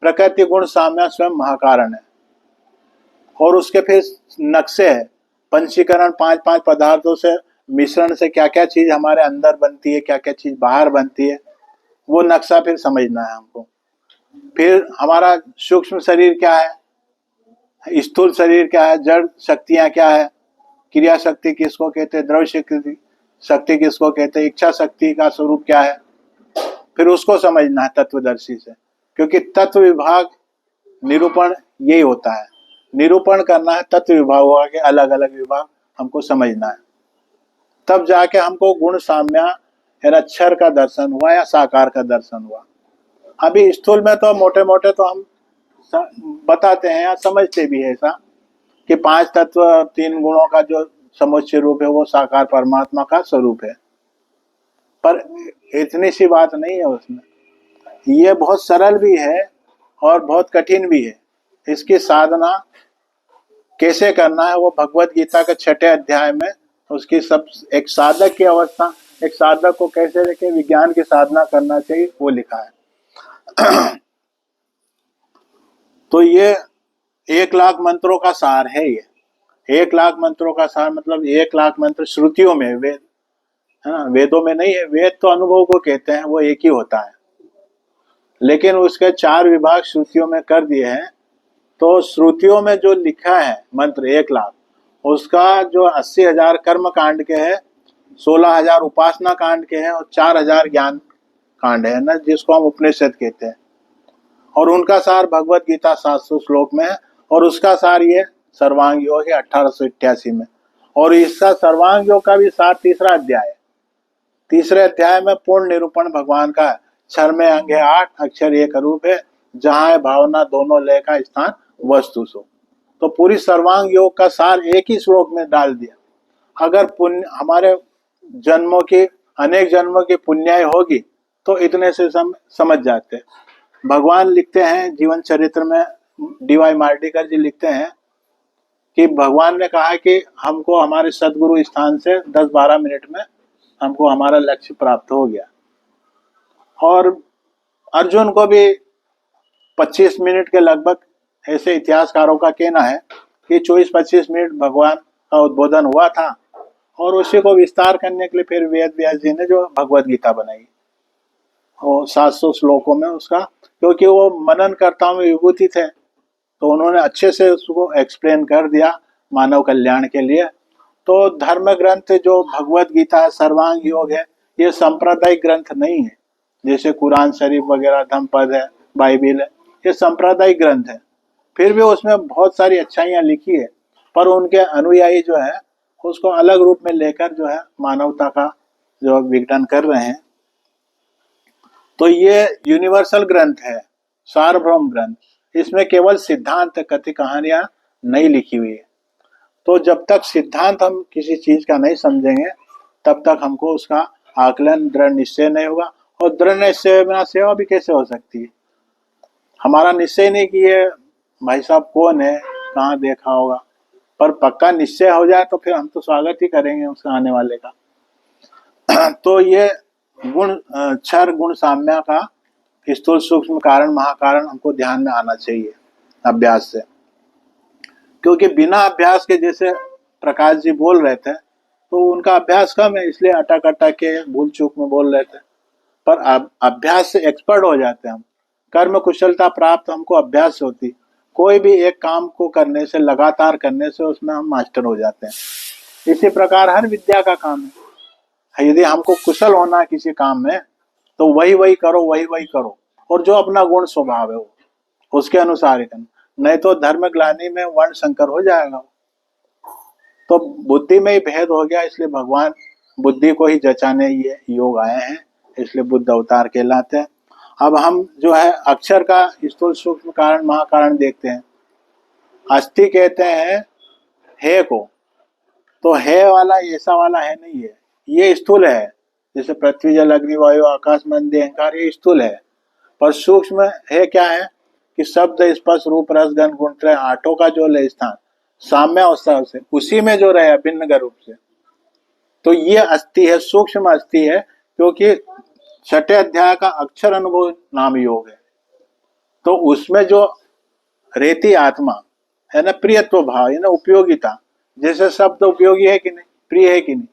प्रकृति गुण साम्य स्वयं महाकारण है। और उसके फिर नक्शे है, पंचीकरण 5 पदार्थों से मिश्रण से क्या क्या चीज हमारे अंदर बनती है, क्या क्या चीज बाहर बनती है, वो नक्शा फिर समझना है हमको। फिर हमारा सूक्ष्म शरीर क्या है, स्थूल शरीर क्या है, जड़ शक्तियां क्या है, क्रिया शक्ति किसको कहते हैं, द्रव्य शक्ति किसको कहते हैं, इच्छा शक्ति का स्वरूप क्या है, फिर उसको समझना है तत्वदर्शी से। क्योंकि तत्व विभाग निरूपण यही होता है, निरूपण करना है तत्व विभागों के अलग अलग विभाग हमको समझना है। तब जाके हमको गुण साम्य यानी अक्षर का दर्शन हुआ या साकार का दर्शन हुआ। अभी स्थूल में तो मोटे मोटे तो हम बताते हैं या समझते भी है ऐसा कि 5 तत्व 3 गुणों का जो समुच्चय रूप है वो साकार परमात्मा का स्वरूप है, पर इतनी सी बात नहीं है उसमें। ये बहुत सरल भी है और बहुत कठिन भी है। इसकी साधना कैसे करना है वो भगवत गीता के 6ठे अध्याय में उसकी सब एक साधक की अवस्था, एक साधक को कैसे लेके विज्ञान की साधना करना चाहिए वो लिखा है। तो ये 1 लाख मंत्रों का सार है। ये 1 लाख मंत्रों का सार मतलब 1 लाख मंत्र श्रुतियों में, वेद है ना, वेदों में नहीं है। वेद तो अनुभव को कहते हैं, वो एक ही होता है, लेकिन उसके 4 विभाग श्रुतियों में कर दिए हैं। तो श्रुतियों में जो लिखा है मंत्र 1 लाख, उसका जो 80,000 कर्म कांड के है, 16,000 उपासना कांड के हैं और 4,000 ज्ञान कांड है ना, जिसको हम उपनिषद कहते हैं। और उनका सार भगवत गीता 700 श्लोक में है और उसका सार ये सर्वांग योग है 1888 में। और इसका सर्वांग योग का भी सार 3रा अध्याय है। 3रे अध्याय में पूर्ण निरूपण भगवान का है। क्षर में अंग है 8, अक्षर एक रूप है, जहाँ है भावना दोनों लय का स्थान वस्तु सो। तो पूरी सर्वांग योग का सार एक ही श्लोक में डाल दिया। अगर पुण्य हमारे जन्मों की, अनेक जन्मों की पुण्याई होगी तो इतने से समझ जाते। भगवान लिखते हैं जीवन चरित्र में, डी.वाई. मार्डिकर जी लिखते हैं कि भगवान ने कहा कि हमको हमारे सदगुरु स्थान से 10-12 मिनट में हमको हमारा लक्ष्य प्राप्त हो गया। और अर्जुन को भी 25 मिनट के लगभग, ऐसे इतिहासकारों का कहना है कि 24-25 मिनट भगवान का उद्बोधन हुआ था और उसी को विस्तार करने के लिए फिर वेद व्यास जी ने जो भगवत गीता बनाई वो 700 श्लोकों में उसका, क्योंकि वो मनन कर्ताओं में विभूति थे तो उन्होंने अच्छे से उसको एक्सप्लेन कर दिया मानव कल्याण के लिए। तो धर्म ग्रंथ जो भगवत गीता सर्वांग योग है, ये सांप्रदायिक ग्रंथ नहीं है जैसे कुरान शरीफ वगैरह, धम्मपद है, बाइबिल है, ये सांप्रदायिक ग्रंथ है। फिर भी उसमें बहुत सारी अच्छाइयाँ लिखी है, पर उनके अनुयायी जो है उसको अलग रूप में लेकर जो है मानवता का जो विघटन कर रहे हैं। तो ये यूनिवर्सल ग्रंथ है, सार्वभौम ग्रंथ। इसमें केवल सिद्धांत कथि कहानियां नहीं लिखी हुई है। तो जब तक सिद्धांत हम किसी चीज का नहीं समझेंगे तब तक हमको उसका आकलन दृढ़ निश्चय नहीं होगा। और दृढ़ निश्चय बिना सेवा भी कैसे हो सकती है? हमारा निश्चय नहीं कि ये भाई साहब कौन है, कहाँ देखा होगा, पर पक्का निश्चय हो जाए तो फिर हम तो स्वागत ही करेंगे उसका आने वाले का। तो ये गुण, क्षर गुण साम्य का स्थूल सूक्ष्म कारण महाकारण हमको ध्यान में आना चाहिए अभ्यास से। क्योंकि बिना अभ्यास के, जैसे प्रकाश जी बोल रहे थे, तो उनका अभ्यास कम है इसलिए अटक अटक के भूल चूक में बोल रहे थे। पर अभ्यास से एक्सपर्ट हो जाते हैं हम। कर्म कुशलता प्राप्त हमको अभ्यास होती। कोई भी एक काम को करने से, लगातार करने से उसमें हम मास्टर हो जाते हैं। इसी प्रकार हर विद्या का काम है। यदि हमको कुशल होना है किसी काम में तो वही वही करो, वही वही करो, और जो अपना गुण स्वभाव है वो उसके अनुसार ही करना, नहीं तो धर्म ग्लानि में वर्ण संकर हो जाएगा। तो बुद्धि में ही भेद हो गया, इसलिए भगवान बुद्धि को ही जचाने ये योग आए हैं, इसलिए बुद्ध अवतार कहलाते हैं। अब हम जो है अक्षर का स्थूल सूक्ष्म कारण महाकारण देखते हैं। अस्थि कहते हैं है को, तो है वाला ऐसा वाला है नहीं है, ये स्थूल है। जैसे पृथ्वी जल अग्नि वायु आकाश मन देह अहंकार, ये स्थूल है। पर सूक्ष्म है क्या है कि शब्द स्पर्श रूप रस गंध गुण त्रय आठों का जो लय स्थान साम्य अवस्था से उसी में जो रहे भिन्न रूप से, तो ये अस्थि है, सूक्ष्म अस्थि है, क्योंकि छठे अध्याय का अक्षर अनुभव नाम योग है। तो उसमें जो रहती आत्मा है ना, प्रियत्व भाव है ना, उपयोगिता, जैसे शब्द उपयोगी है कि नहीं, प्रिय है कि नहीं।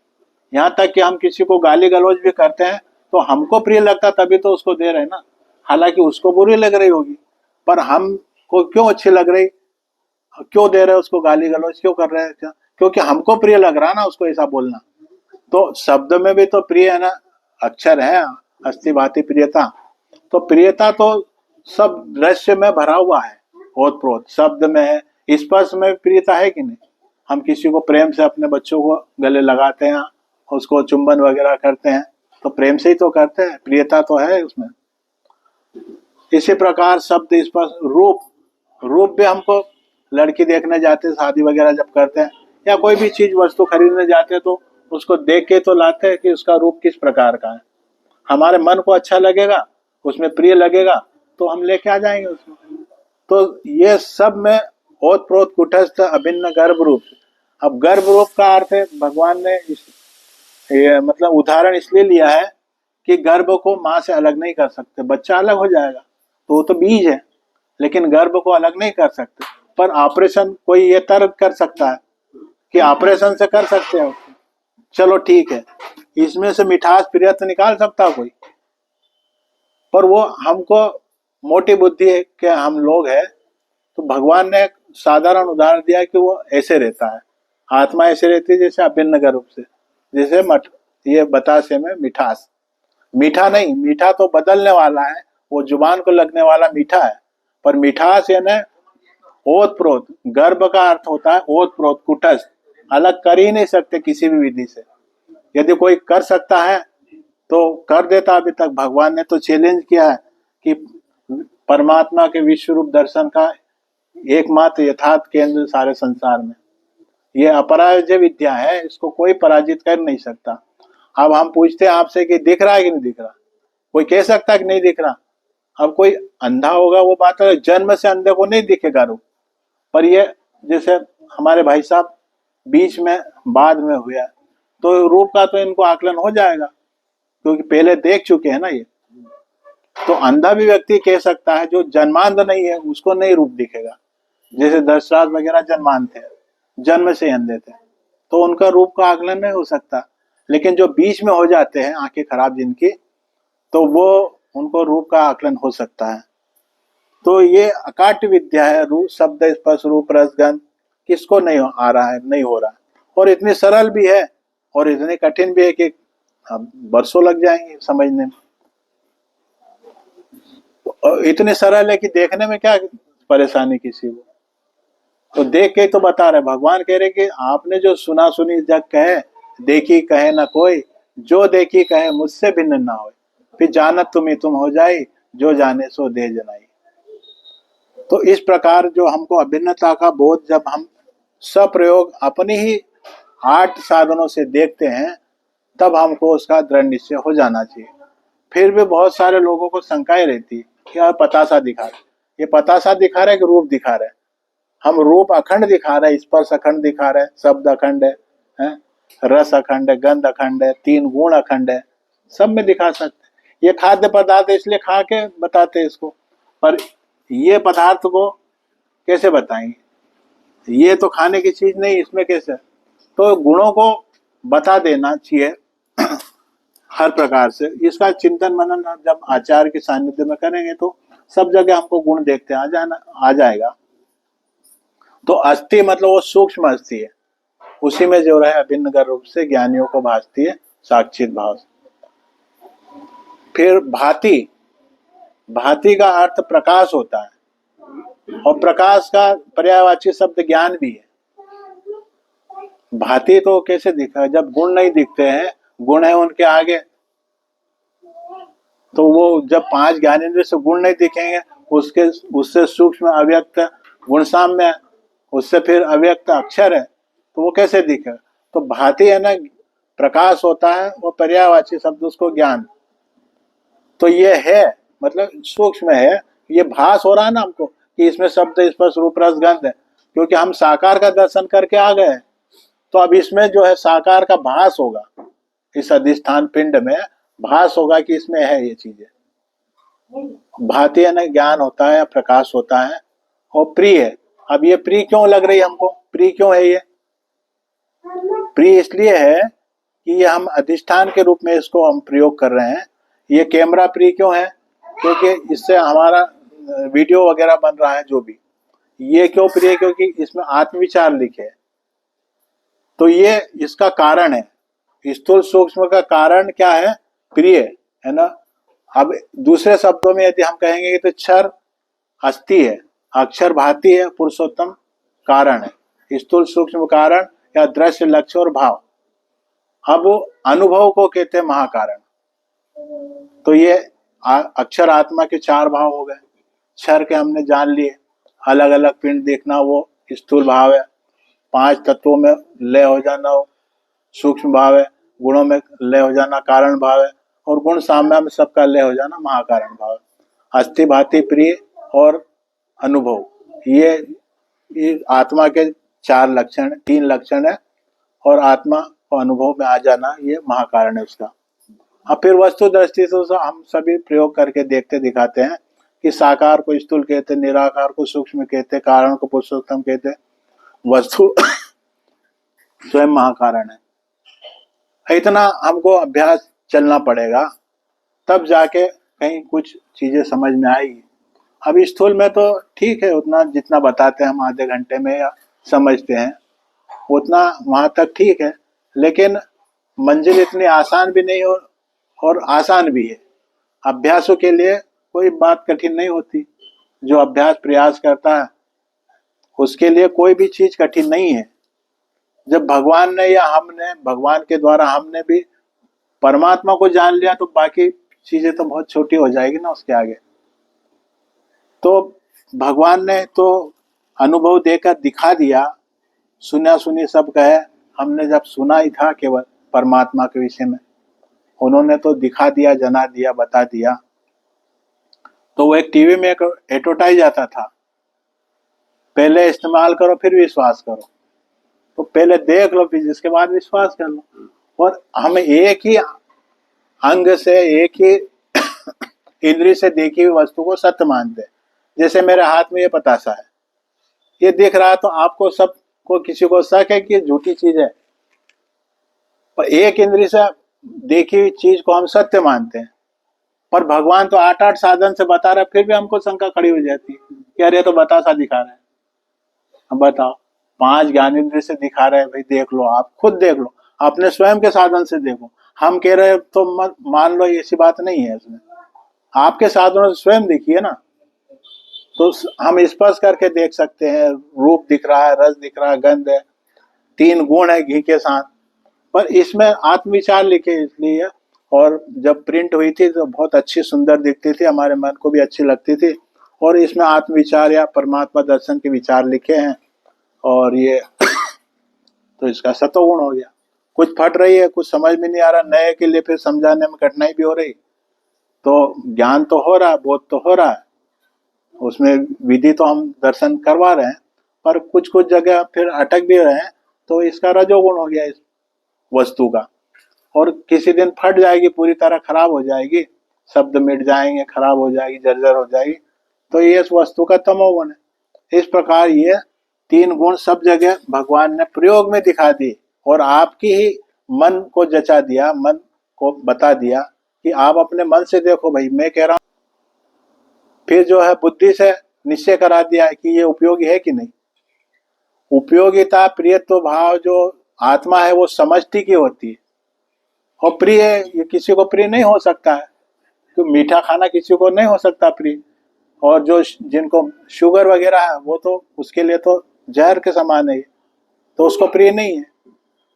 यहाँ तक कि हम किसी को गाली गलौज भी करते हैं तो हमको प्रिय लगता तभी तो उसको दे रहे हैं ना, हालांकि उसको बुरी लग रही होगी, पर हमको क्यों अच्छी लग रही, क्यों दे रहे हैं उसको गाली गलौज, क्यों कर रहे हैं, क्या, क्योंकि हमको प्रिय लग रहा ना उसको ऐसा बोलना। तो शब्द में भी तो प्रिय है ना, अक्षर है अस्थि भांति प्रियता। तो प्रियता तो सब दृश्य में भरा हुआ है, ओत प्रोत शब्द में है, स्पर्श में प्रियता है कि नहीं। हम किसी को प्रेम से अपने बच्चों को गले लगाते हैं, उसको चुंबन वगैरह करते हैं, तो प्रेम से ही तो करते हैं, प्रियता तो है उसमें। इसी प्रकार शब्द स्पर्श रूप, रूप भी हमको लड़की देखने जाते हैं, शादी वगैरह जब करते हैं, या कोई भी चीज वस्तु खरीदने जाते हैं तो उसको देख के तो लाते हैं कि उसका रूप किस प्रकार का है। हमारे मन को अच्छा लगेगा, उसमें प्रिय लगेगा, तो हम लेके आ जाएंगे उसमें। तो ये सब में ओत प्रोत कुटस्थ अभिन्न गर्भ रूप। अब गर्भ रूप का अर्थ है, भगवान ने ये मतलब उदाहरण इसलिए लिया है कि गर्भ को माँ से अलग नहीं कर सकते, बच्चा अलग हो जाएगा तो वो तो बीज है, लेकिन गर्भ को अलग नहीं कर सकते। पर ऑपरेशन कोई ये तर्क कर सकता है कि ऑपरेशन से कर सकते हैं, चलो ठीक है, इसमें से मिठास प्रियत्व निकाल सकता कोई, पर वो हमको मोटी बुद्धि है कि हम लोग हैं, तो भगवान ने एक साधारण उदाहरण दिया कि वो ऐसे रहता है, आत्मा ऐसे रहती है जैसे अभिन्न रूप से, जैसे मठ ये बतासे में मिठास, मीठा नहीं, मीठा तो बदलने वाला है, वो जुबान को लगने वाला मीठा है, पर मिठास यानी ओत प्रोत, गर्भ का अर्थ होता है ओत प्रोत कुटस्थ, अलग कर ही नहीं सकते किसी भी विधि से। यदि कोई कर सकता है तो कर देता, अभी तक भगवान ने तो चैलेंज किया है कि परमात्मा के विश्व रूप दर्शन का एकमात्र यथार्थ केंद्र सारे संसार में, ये अपराजय विद्या है, इसको कोई पराजित कर नहीं सकता। अब हम पूछते हैं आपसे कि दिख रहा है कि नहीं दिख रहा, कोई कह सकता है कि नहीं दिख रहा। अब कोई अंधा होगा वो बात है, जन्म से अंधे को नहीं दिखेगा रूप, पर ये जैसे हमारे भाई साहब बीच में बाद में हुआ, तो रूप का तो इनको आकलन हो जाएगा क्योंकि पहले देख चुके हैं ना ये। तो अंधा भी व्यक्ति कह सकता है, जो जन्मांध नहीं है उसको नहीं रूप दिखेगा, जैसे दशराज वगैरह जन्मांध थे, जन्म से अंधे थे, तो उनका रूप का आकलन नहीं हो सकता। लेकिन जो बीच में हो जाते हैं आंखें खराब जिनकी, तो वो उनको रूप का आकलन हो सकता है। तो ये अकाट्य विद्या है, रूप शब्द स्पर्श रूप रस गंध किसको नहीं आ रहा है, नहीं हो रहा है, और इतनी सरल भी है और इतनी कठिन भी है कि बरसों लग जाएंगे समझने में। और इतने सरल है कि देखने में क्या परेशानी किसी को, तो देख के तो बता रहे, भगवान कह रहे कि आपने जो सुना सुनी जग कहे, देखी कहे ना कोई, जो देखी कहे मुझसे भिन्न ना हो, फिर जानत तुम हो जाई, जो जाने सो दे जनाई। तो इस प्रकार जो हमको अभिन्नता का बोध जब हम सप्रयोग अपनी ही 8 साधनों से देखते हैं, तब हमको उसका दृढ़ निश्चय हो जाना चाहिए। फिर भी बहुत सारे लोगों को शंकाएं रहती है कि यार पतासा दिखा रहे, ये पतासा दिखा रहे कि रूप दिखा रहे। हम रूप अखंड दिखा रहे, स्पर्श अखंड दिखा रहे, शब्द अखंड है, रस अखंड है, गंध अखंड है, 3 गुण अखंड है, सब में दिखा सकते। ये खाद्य पदार्थ इसलिए खा के बताते इसको, पर ये पदार्थ को कैसे बताएंगे, ये तो खाने की चीज नहीं, इसमें कैसे। तो गुणों को बता देना चाहिए हर प्रकार से। इसका चिंतन मनन जब आचार्य के सानिध्य में करेंगे तो सब जगह हमको गुण देखते आ जाएगा। तो अस्थि मतलब वो सूक्ष्म अस्थि है, उसी में जो है अभिन्न रूप से ज्ञानियों को भासती है साक्षित भाव। फिर भाति, भाति का अर्थ प्रकाश होता है और प्रकाश का पर्यायवाची शब्द ज्ञान भी है। भाति तो कैसे दिखा, जब गुण नहीं दिखते हैं, गुण है उनके आगे, तो वो जब 5 ज्ञानेंद्रिय से गुण नहीं दिखेंगे, उससे सूक्ष्म अव्यक्त गुण साम्य है, उससे फिर अव्यक्त अक्षर है, तो वो कैसे दिखे। तो भाति है ना, प्रकाश होता है, वो पर्यायवाची शब्द उसको ज्ञान। तो ये है मतलब सूक्ष्म है, ये भास हो रहा है ना हमको कि इसमें शब्द स्पर्श रूप रस गंध है, क्योंकि हम साकार का दर्शन करके आ गए हैं। तो अब इसमें जो है साकार का भास होगा, इस अधिष्ठान पिंड में भास होगा कि इसमें है ये चीजें। भाति है ना, ज्ञान होता है, प्रकाश होता है और प्रिय है। अब ये प्रिय क्यों लग रही है हमको, प्रिय क्यों है ये? प्रिय इसलिए है कि ये हम अधिष्ठान के रूप में इसको हम प्रयोग कर रहे हैं। ये कैमरा प्रिय क्यों है? क्योंकि इससे हमारा वीडियो वगैरह बन रहा है जो भी। ये क्यों प्रिय? क्योंकि इसमें आत्मविचार लिखे है। तो ये इसका कारण है। स्थूल सूक्ष्म का कारण क्या है? प्रिय है ना। अब दूसरे शब्दों में यदि हम कहेंगे तो क्षर अस्थि है, अक्षर भाति है, पुरुषोत्तम कारण है। स्थूल सूक्ष्म कारण या दृश्य लक्ष्य और भाव। अब अनुभव को कहते हैं महाकारण। तो ये अक्षर आत्मा के 4 भाव हो गए। क्षर के हमने जान लिए, अलग अलग पिंड देखना वो स्थूल भाव है। 5 तत्वों में लय हो जाना वो सूक्ष्म भाव है। गुणों में लय हो जाना कारण भाव है और गुण साम्य में सबका लय हो जाना महाकारण भाव है। अस्थि भाति प्रिय और अनुभव, ये आत्मा के 4 लक्षण 3 लक्षण है और आत्मा को अनुभव में आ जाना ये महाकारण है उसका। अब फिर वस्तु दृष्टि से हम सभी प्रयोग करके देखते दिखाते हैं कि साकार को स्थूल कहते, निराकार को सूक्ष्म कहते, कारण को पुरुषोत्तम कहते, वस्तु स्वयं महाकारण है। इतना हमको अभ्यास चलना पड़ेगा, तब जाके कहीं कुछ चीजें समझ में आएगी। अभी स्थूल में तो ठीक है, उतना जितना बताते हैं हम आधे घंटे में या समझते हैं उतना वहां तक ठीक है, लेकिन मंजिल इतनी आसान भी नहीं और आसान भी है। अभ्यासों के लिए कोई बात कठिन नहीं होती। जो अभ्यास प्रयास करता है उसके लिए कोई भी चीज कठिन नहीं है। जब भगवान ने या हमने, भगवान के द्वारा हमने भी परमात्मा को जान लिया तो बाकी चीजें तो बहुत छोटी हो जाएगी ना उसके आगे। तो भगवान ने तो अनुभव देकर दिखा दिया, सुना सुनी सब कहे। हमने जब सुना ही था केवल परमात्मा के विषय में, उन्होंने तो दिखा दिया, जना दिया, बता दिया। तो वो एक टीवी में एक एडवर्टाइज आता था, पहले इस्तेमाल करो फिर विश्वास करो। तो पहले देख लो फिर जिसके बाद विश्वास कर लो। और हम एक ही अंग से, एक ही इंद्रिय से देखी हुई वस्तु को सत्य मानते हैं। जैसे मेरे हाथ में ये पतासा है, ये दिख रहा है, तो आपको सबको किसी को शक है कि झूठी चीज है, पर एक इंद्रिय से देखी हुई चीज को हम सत्य मानते हैं। पर भगवान तो 8 साधन से बता रहे, फिर भी हमको शंका खड़ी हो जाती है कि अरे तो बतासा दिखा रहा है। अब बताओ, 5 ज्ञानेंद्रिय से दिखा रहे हैं, भाई देख लो, आप खुद देख लो, अपने स्वयं के साधन से देखो। हम कह रहे हैं तो मत मान लो, ऐसी बात नहीं है इसमें। आपके साधनों से स्वयं देखिए ना। तो हम स्पर्श करके देख सकते हैं, रूप दिख रहा है, रस दिख रहा है, गंध है, 3 गुण है घी के साथ। पर इसमें आत्मविचार लिखे इसलिए, और जब प्रिंट हुई थी तो बहुत अच्छी सुंदर दिखती थी, हमारे मन को भी अच्छी लगती थी। और इसमें आत्मविचार या परमात्मा दर्शन के विचार लिखे हैं। और ये तो इसका सतोगुण हो गया। कुछ फट रही है, कुछ समझ में नहीं आ रहा, नए के लिए फिर समझाने में कठिनाई भी हो रही। तो ज्ञान तो हो रहा, बोध तो हो रहा है, उसमें विधि तो हम दर्शन करवा रहे हैं, पर कुछ कुछ जगह फिर अटक भी रहे हैं। तो इसका रजोगुण हो गया इस वस्तु का। और किसी दिन फट जाएगी, पूरी तरह खराब हो जाएगी, शब्द मिट जाएंगे, खराब हो जाएगी, जर्जर हो जाएगी, तो ये इस वस्तु का तमोगुण है। इस प्रकार ये 3 गुण सब जगह भगवान ने प्रयोग में दिखा दी और आपकी ही मन को जचा दिया, मन को बता दिया कि आप अपने मन से देखो भाई, मैं कह रहा हूं। फिर जो है बुद्धि से निश्चय करा दिया है कि ये उपयोगी है कि नहीं। उपयोगिता प्रियत्व भाव जो आत्मा है वो समष्टि की होती है, और प्रिय ये किसी को प्रिय नहीं हो सकता है, तो मीठा खाना किसी को नहीं हो सकता प्रिय, और जो जिनको शुगर वगैरह है वो तो उसके लिए तो जहर के समान है, तो उसको प्रिय नहीं है।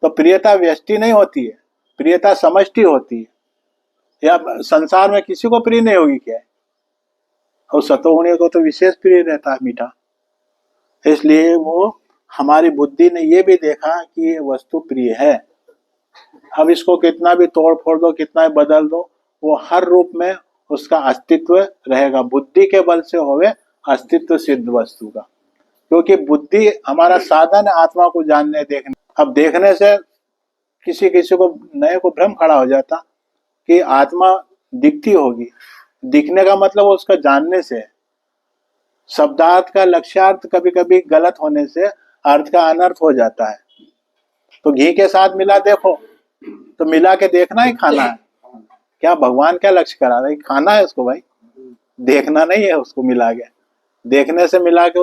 तो प्रियता व्यष्टि नहीं होती है, प्रियता समष्टि होती है। या संसार में किसी को प्रिय नहीं होगी क्या? और सतोगुणी को तो विशेष प्रिय रहता है मीठा। इसलिए वो हमारी बुद्धि ने ये भी देखा कि ये वस्तु प्रिय है। अब इसको कितना भी तोड़ फोड़ दो, कितना भी बदल दो, वो हर रूप में उसका अस्तित्व रहेगा। बुद्धि के बल से होवे अस्तित्व सिद्ध वस्तु का, क्योंकि बुद्धि हमारा साधन है आत्मा को जानने देखने। अब देखने से किसी किसी को नए को भ्रम खड़ा हो जाता कि आत्मा दिखती होगी। दिखने का मतलब उसका जानने से। शब्दार्थ का लक्ष्यार्थ कभी कभी गलत होने से अर्थ का अनर्थ हो जाता है। तो घी के साथ मिला देखो, तो मिला के देखना ही खाना है। क्या भगवान क्या लक्ष्य करा रहे? खाना है उसको भाई, देखना नहीं है उसको मिला के। देखने से मिला के